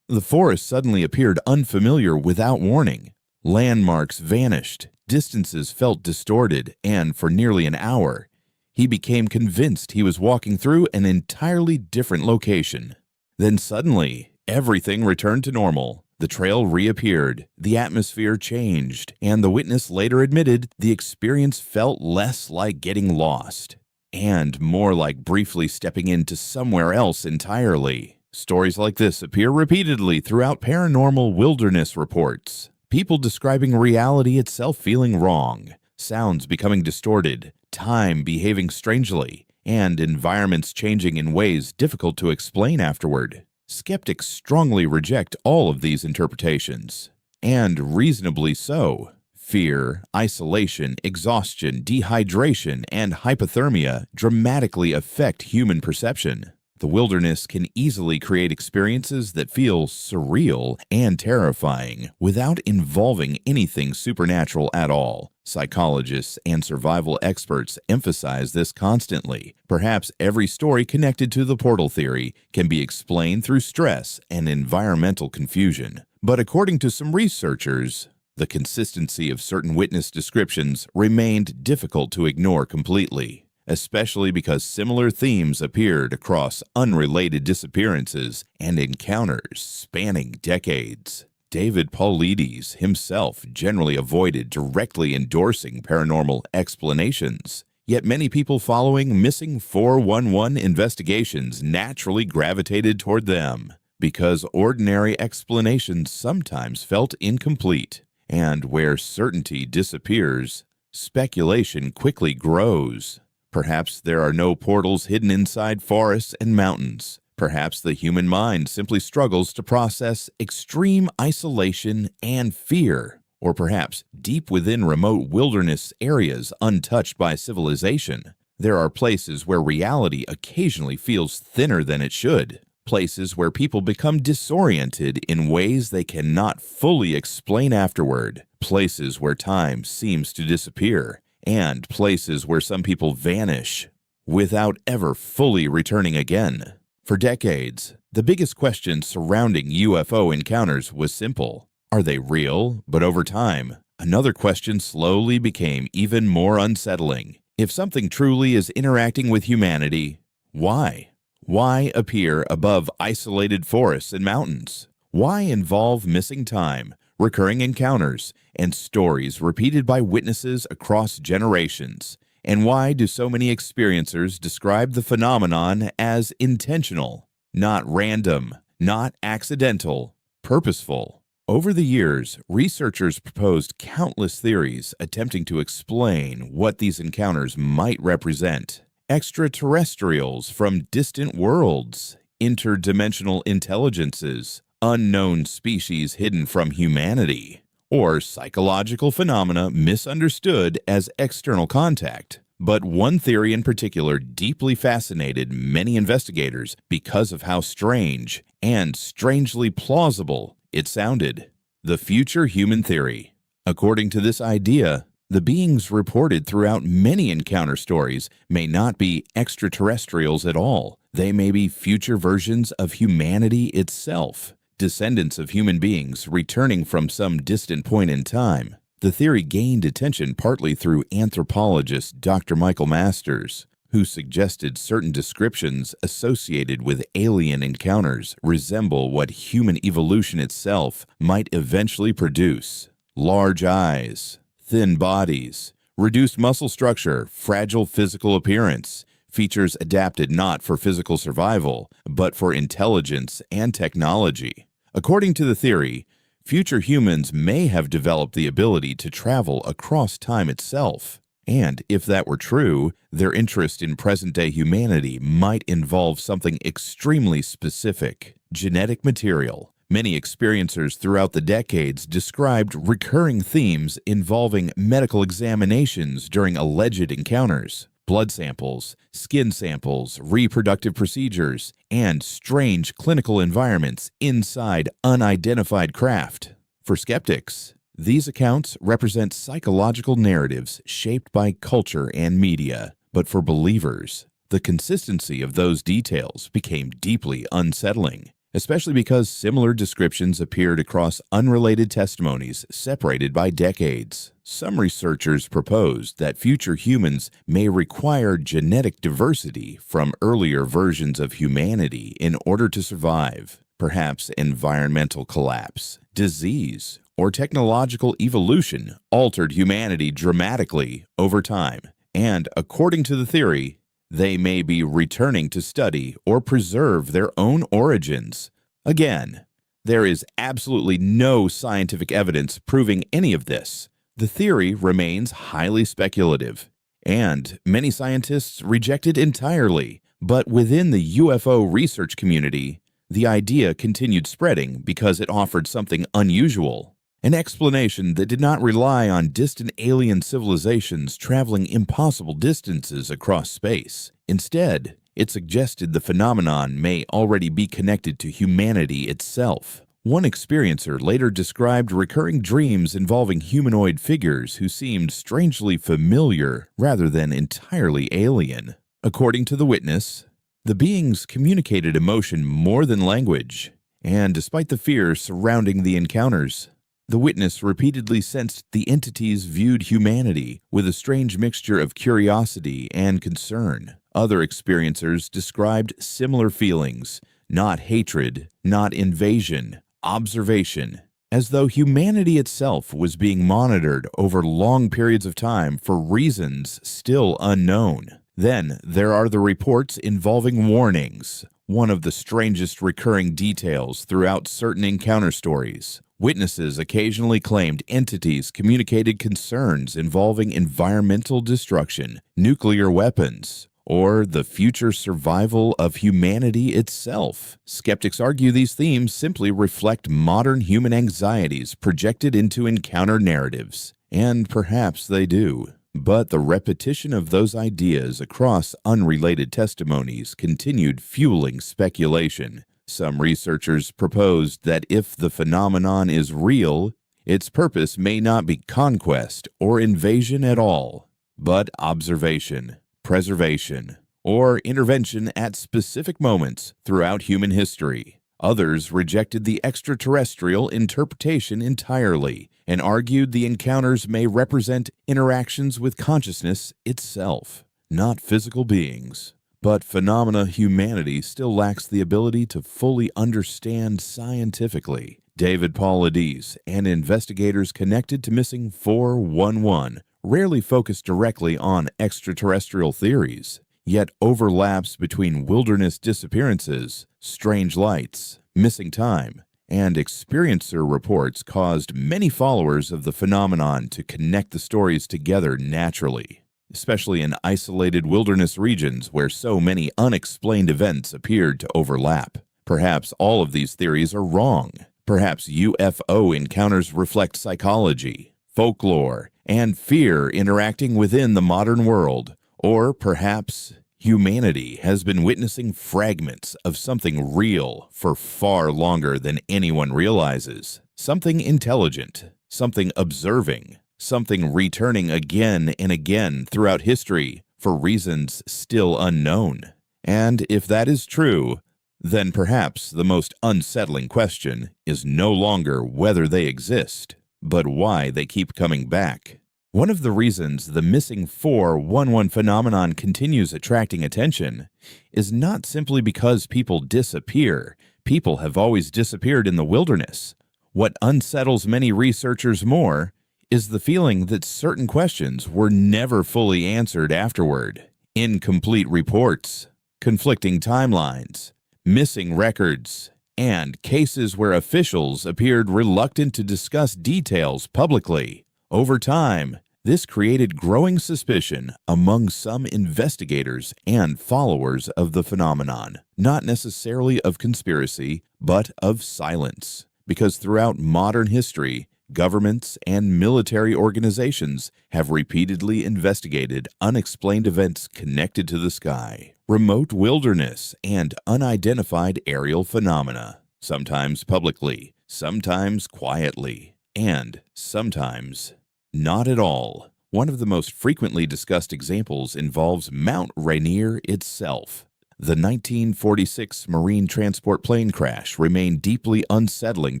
the forest suddenly appeared unfamiliar without warning. Landmarks vanished, distances felt distorted, and for nearly an hour, he became convinced he was walking through an entirely different location. Then suddenly, everything returned to normal. The trail reappeared, the atmosphere changed, and the witness later admitted the experience felt less like getting lost and more like briefly stepping into somewhere else entirely. Stories like this appear repeatedly throughout paranormal wilderness reports. People describing reality itself feeling wrong, sounds becoming distorted, time behaving strangely, and environments changing in ways difficult to explain afterward. Skeptics strongly reject all of these interpretations, and reasonably so. Fear, isolation, exhaustion, dehydration, and hypothermia dramatically affect human perception. The wilderness can easily create experiences that feel surreal and terrifying without involving anything supernatural at all. Psychologists and survival experts emphasize this constantly. Perhaps every story connected to the portal theory can be explained through stress and environmental confusion. But according to some researchers, the consistency of certain witness descriptions remained difficult to ignore completely, especially because similar themes appeared across unrelated disappearances and encounters spanning decades. David Paulides himself generally avoided directly endorsing paranormal explanations, yet many people following missing 411 investigations naturally gravitated toward them. because ordinary explanations sometimes felt incomplete. And where certainty disappears, speculation quickly grows. Perhaps there are no portals hidden inside forests and mountains. Perhaps the human mind simply struggles to process extreme isolation and fear. Or perhaps deep within remote wilderness areas untouched by civilization, there are places where reality occasionally feels thinner than it should. Places where people become disoriented in ways they cannot fully explain afterward. Places where time seems to disappear. And places where some people vanish without ever fully returning again. For decades, the biggest question surrounding UFO encounters was simple. Are they real? But over time, another question slowly became even more unsettling. If something truly is interacting with humanity, why? Why appear above isolated forests and mountains? Why involve missing time, recurring encounters, and stories repeated by witnesses across generations? And why do so many experiencers describe the phenomenon as intentional, not random, not accidental, purposeful? Over the years, researchers proposed countless theories attempting to explain what these encounters might represent. Extraterrestrials from distant worlds, interdimensional intelligences, unknown species hidden from humanity, or psychological phenomena misunderstood as external contact. But one theory in particular deeply fascinated many investigators because of how strange and strangely plausible it sounded. The future human theory. According to this idea, the beings reported throughout many encounter stories may not be extraterrestrials at all. They may be future versions of humanity itself, descendants of human beings returning from some distant point in time. The theory gained attention partly through anthropologist Dr. Michael Masters, who suggested certain descriptions associated with alien encounters resemble what human evolution itself might eventually produce. Large eyes, thin bodies, reduced muscle structure, fragile physical appearance, features adapted not for physical survival, but for intelligence and technology. According to the theory, future humans may have developed the ability to travel across time itself. And if that were true, their interest in present-day humanity might involve something extremely specific: genetic material. Many experiencers throughout the decades described recurring themes involving medical examinations during alleged encounters. Blood samples, skin samples, reproductive procedures, and strange clinical environments inside unidentified craft. For skeptics, these accounts represent psychological narratives shaped by culture and media. But for believers, the consistency of those details became deeply unsettling, especially because similar descriptions appeared across unrelated testimonies separated by decades. Some researchers proposed that future humans may require genetic diversity from earlier versions of humanity in order to survive. Perhaps environmental collapse, disease, or technological evolution altered humanity dramatically over time. And according to the theory, they may be returning to study or preserve their own origins. Again, there is absolutely no scientific evidence proving any of this. The theory remains highly speculative, and many scientists reject it entirely. But within the UFO research community, the idea continued spreading because it offered something unusual. An explanation that did not rely on distant alien civilizations traveling impossible distances across space. Instead, it suggested the phenomenon may already be connected to humanity itself. One experiencer later described recurring dreams involving humanoid figures who seemed strangely familiar rather than entirely alien. According to the witness, the beings communicated emotion more than language, and despite the fear surrounding the encounters, the witness repeatedly sensed the entities viewed humanity with a strange mixture of curiosity and concern. Other experiencers described similar feelings: not hatred, not invasion, observation, as though humanity itself was being monitored over long periods of time for reasons still unknown. Then there are the reports involving warnings, one of the strangest recurring details throughout certain encounter stories. Witnesses occasionally claimed entities communicated concerns involving environmental destruction, nuclear weapons, or the future survival of humanity itself. Skeptics argue these themes simply reflect modern human anxieties projected into encounter narratives, and perhaps they do. But the repetition of those ideas across unrelated testimonies continued fueling speculation. Some researchers proposed that if the phenomenon is real, its purpose may not be conquest or invasion at all, but observation, preservation, or intervention at specific moments throughout human history. Others rejected the extraterrestrial interpretation entirely and argued the encounters may represent interactions with consciousness itself, not physical beings, but phenomena humanity still lacks the ability to fully understand scientifically. David Paulides and investigators connected to missing 411 rarely focus directly on extraterrestrial theories, yet overlaps between wilderness disappearances, strange lights, missing time, and experiencer reports caused many followers of the phenomenon to connect the stories together naturally, especially in isolated wilderness regions where so many unexplained events appeared to overlap. Perhaps all of these theories are wrong. Perhaps UFO encounters reflect psychology, folklore, and fear interacting within the modern world. Or perhaps humanity has been witnessing fragments of something real for far longer than anyone realizes. Something intelligent, something observing, something returning again and again throughout history for reasons still unknown. And if that is true, then perhaps the most unsettling question is no longer whether they exist, but why they keep coming back. One of the reasons the missing 411 phenomenon continues attracting attention is not simply because people disappear. People have always disappeared in the wilderness. What unsettles many researchers more is the feeling that certain questions were never fully answered afterward. Incomplete reports, conflicting timelines, missing records, and cases where officials appeared reluctant to discuss details publicly. Over time, this created growing suspicion among some investigators and followers of the phenomenon, not necessarily of conspiracy, but of silence. Because throughout modern history, governments and military organizations have repeatedly investigated unexplained events connected to the sky, remote wilderness, and unidentified aerial phenomena, sometimes publicly, sometimes quietly, and sometimes not at all. One of the most frequently discussed examples involves Mount Rainier itself. The 1946 Marine transport plane crash remained deeply unsettling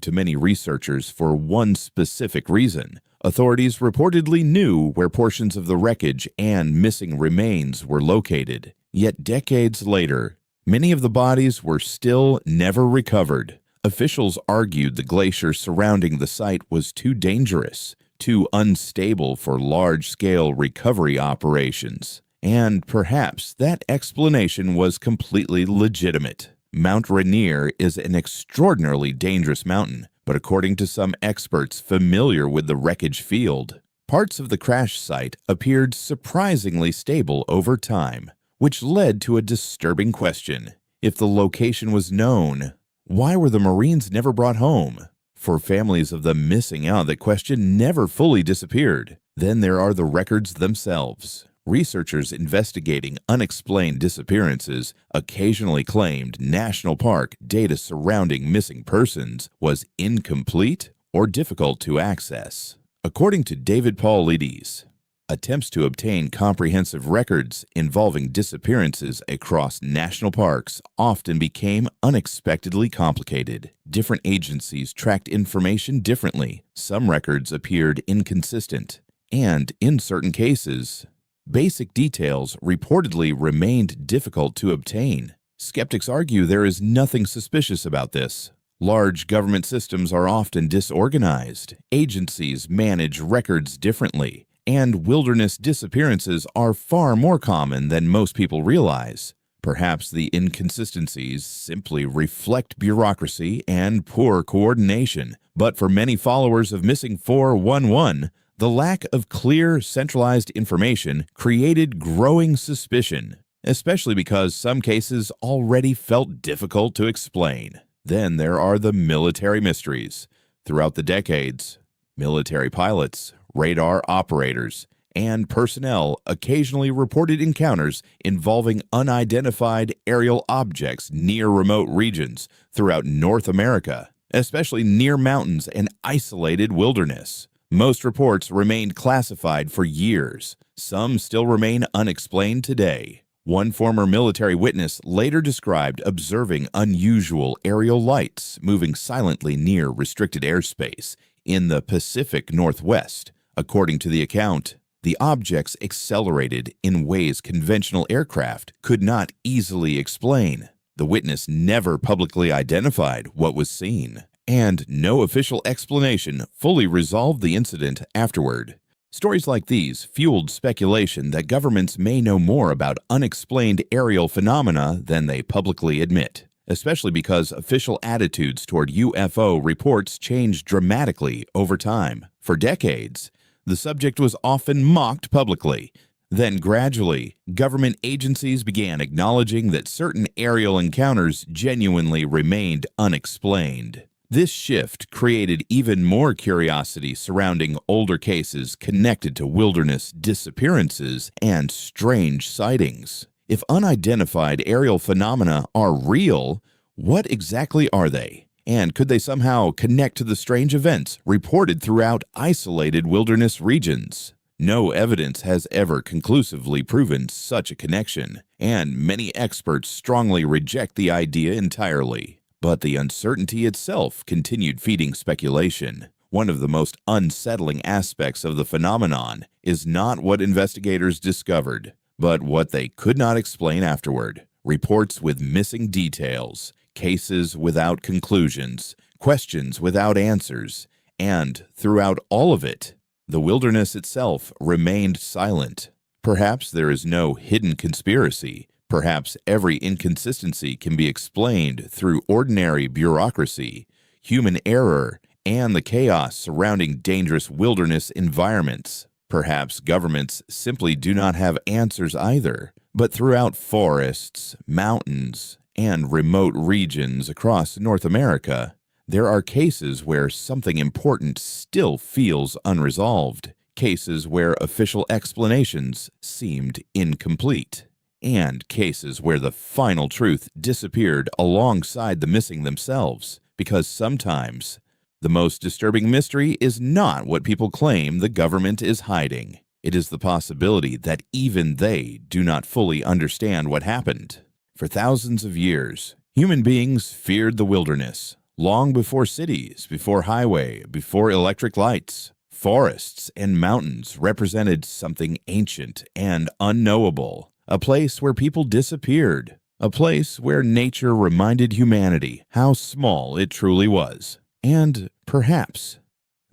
to many researchers for one specific reason. Authorities reportedly knew where portions of the wreckage and missing remains were located. Yet decades later, many of the bodies were still never recovered. Officials argued the glacier surrounding the site was too dangerous, too unstable for large-scale recovery operations. And perhaps that explanation was completely legitimate. Mount Rainier is an extraordinarily dangerous mountain, but according to some experts familiar with the wreckage field, parts of the crash site appeared surprisingly stable over time, which led to a disturbing question. If the location was known, why were the Marines never brought home? For families of the missing out, the question never fully disappeared. Then there are the records themselves. Researchers investigating unexplained disappearances occasionally claimed national park data surrounding missing persons was incomplete or difficult to access. According to David Paulides, attempts to obtain comprehensive records involving disappearances across national parks often became unexpectedly complicated. Different agencies tracked information differently. Some records appeared inconsistent, and in certain cases, basic details reportedly remained difficult to obtain. Skeptics argue there is nothing suspicious about this. Large government systems are often disorganized. Agencies manage records differently, and wilderness disappearances are far more common than most people realize. Perhaps the inconsistencies simply reflect bureaucracy and poor coordination, but for many followers of Missing 411, the lack of clear, centralized information created growing suspicion, especially because some cases already felt difficult to explain. Then there are the military mysteries. Throughout the decades, military pilots, radar operators, and personnel occasionally reported encounters involving unidentified aerial objects near remote regions throughout North America, especially near mountains and isolated wilderness. Most reports remained classified for years. Some still remain unexplained today. One former military witness later described observing unusual aerial lights moving silently near restricted airspace in the Pacific Northwest. According to the account, the objects accelerated in ways conventional aircraft could not easily explain. The witness never publicly identified what was seen, and no official explanation fully resolved the incident afterward. Stories like these fueled speculation that governments may know more about unexplained aerial phenomena than they publicly admit, especially because official attitudes toward UFO reports changed dramatically over time. For decades, the subject was often mocked publicly. Then gradually, government agencies began acknowledging that certain aerial encounters genuinely remained unexplained. This shift created even more curiosity surrounding older cases connected to wilderness disappearances and strange sightings. If unidentified aerial phenomena are real, what exactly are they? And could they somehow connect to the strange events reported throughout isolated wilderness regions? No evidence has ever conclusively proven such a connection, and many experts strongly reject the idea entirely. But the uncertainty itself continued feeding speculation. One of the most unsettling aspects of the phenomenon is not what investigators discovered, but what they could not explain afterward. Reports with missing details, cases without conclusions, questions without answers, and throughout all of it, the wilderness itself remained silent. Perhaps there is no hidden conspiracy. Perhaps every inconsistency can be explained through ordinary bureaucracy, human error, and the chaos surrounding dangerous wilderness environments. Perhaps governments simply do not have answers either, but throughout forests, mountains, and remote regions across North America, there are cases where something important still feels unresolved, cases where official explanations seemed incomplete, and cases where the final truth disappeared alongside the missing themselves, because sometimes the most disturbing mystery is not what people claim the government is hiding. It is the possibility that even they do not fully understand what happened. For thousands of years, human beings feared the wilderness. Long before cities, before highway, before electric lights, forests and mountains represented something ancient and unknowable. A place where people disappeared. A place where nature reminded humanity how small it truly was. And perhaps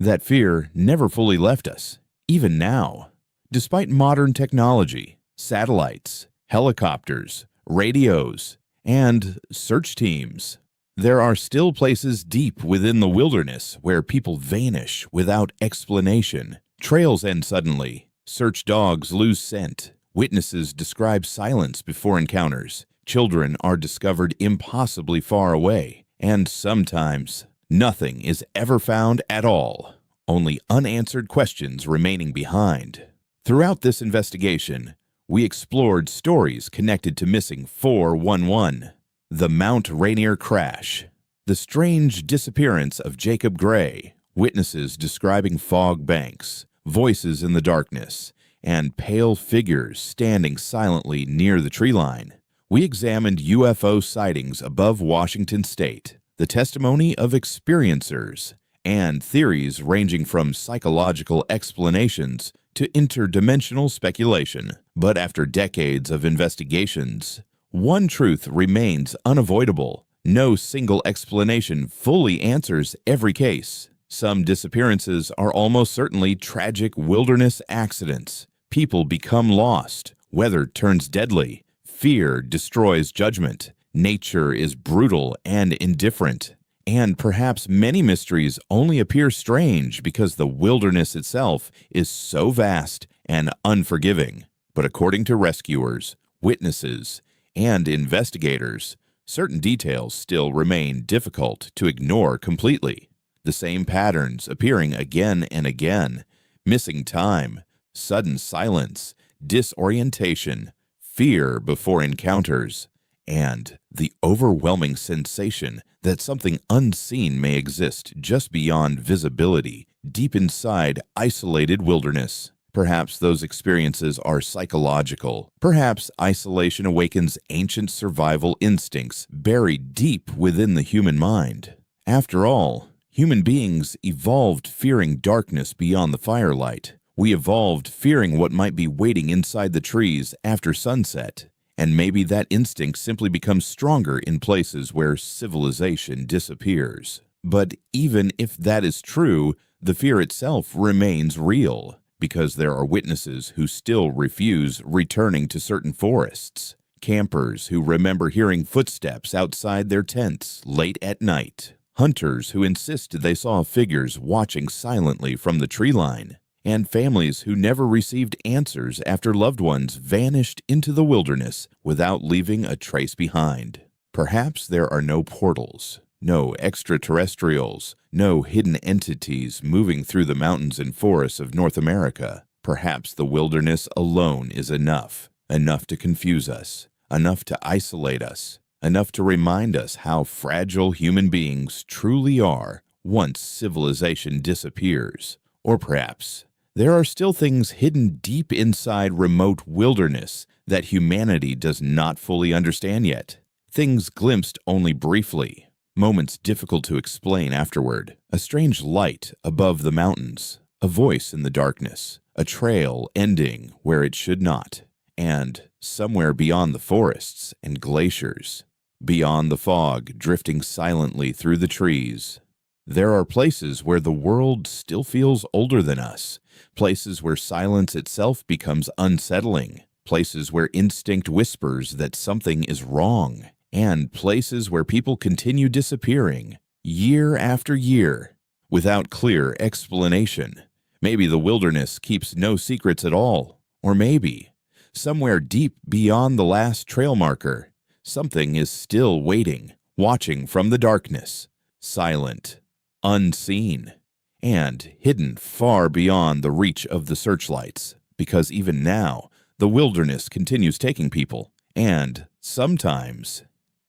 that fear never fully left us, even now. Despite modern technology, satellites, helicopters, radios, and search teams, there are still places deep within the wilderness where people vanish without explanation. Trails end suddenly. Search dogs lose scent. Witnesses describe silence before encounters. Children are discovered impossibly far away. And sometimes, nothing is ever found at all. Only unanswered questions remaining behind. Throughout this investigation, we explored stories connected to Missing 411, the Mount Rainier crash, the strange disappearance of Jacob Gray, witnesses describing fog banks, voices in the darkness, and pale figures standing silently near the tree line. We examined UFO sightings above Washington State, the testimony of experiencers, and theories ranging from psychological explanations to interdimensional speculation. But after decades of investigations, one truth remains unavoidable. No single explanation fully answers every case. Some disappearances are almost certainly tragic wilderness accidents. People become lost. Weather turns deadly. Fear destroys judgment. Nature is brutal and indifferent. And perhaps many mysteries only appear strange because the wilderness itself is so vast and unforgiving. But according to rescuers, witnesses, and investigators, certain details still remain difficult to ignore completely. The same patterns appearing again and again: missing time, sudden silence, disorientation, fear before encounters, and the overwhelming sensation that something unseen may exist just beyond visibility, deep inside isolated wilderness. Perhaps those experiences are psychological. Perhaps isolation awakens ancient survival instincts buried deep within the human mind. After all, human beings evolved fearing darkness beyond the firelight. We evolved fearing what might be waiting inside the trees after sunset. And maybe that instinct simply becomes stronger in places where civilization disappears. But even if that is true, the fear itself remains real, because there are witnesses who still refuse returning to certain forests, campers who remember hearing footsteps outside their tents late at night, hunters who insist they saw figures watching silently from the tree line, and families who never received answers after loved ones vanished into the wilderness without leaving a trace behind. Perhaps there are no portals, no extraterrestrials, no hidden entities moving through the mountains and forests of North America. Perhaps the wilderness alone is enough to confuse us, enough to isolate us, enough to remind us how fragile human beings truly are once civilization disappears. Or perhaps there are still things hidden deep inside remote wilderness that humanity does not fully understand yet. Things glimpsed only briefly, moments difficult to explain afterward. A strange light above the mountains, a voice in the darkness, a trail ending where it should not, and somewhere beyond the forests and glaciers, beyond the fog drifting silently through the trees, there are places where the world still feels older than us. Places where silence itself becomes unsettling, places where instinct whispers that something is wrong, and places where people continue disappearing, year after year, without clear explanation. Maybe the wilderness keeps no secrets at all, or maybe, somewhere deep beyond the last trail marker, something is still waiting, watching from the darkness, silent, unseen, and hidden far beyond the reach of the searchlights, because even now, the wilderness continues taking people, and sometimes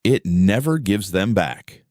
it never gives them back.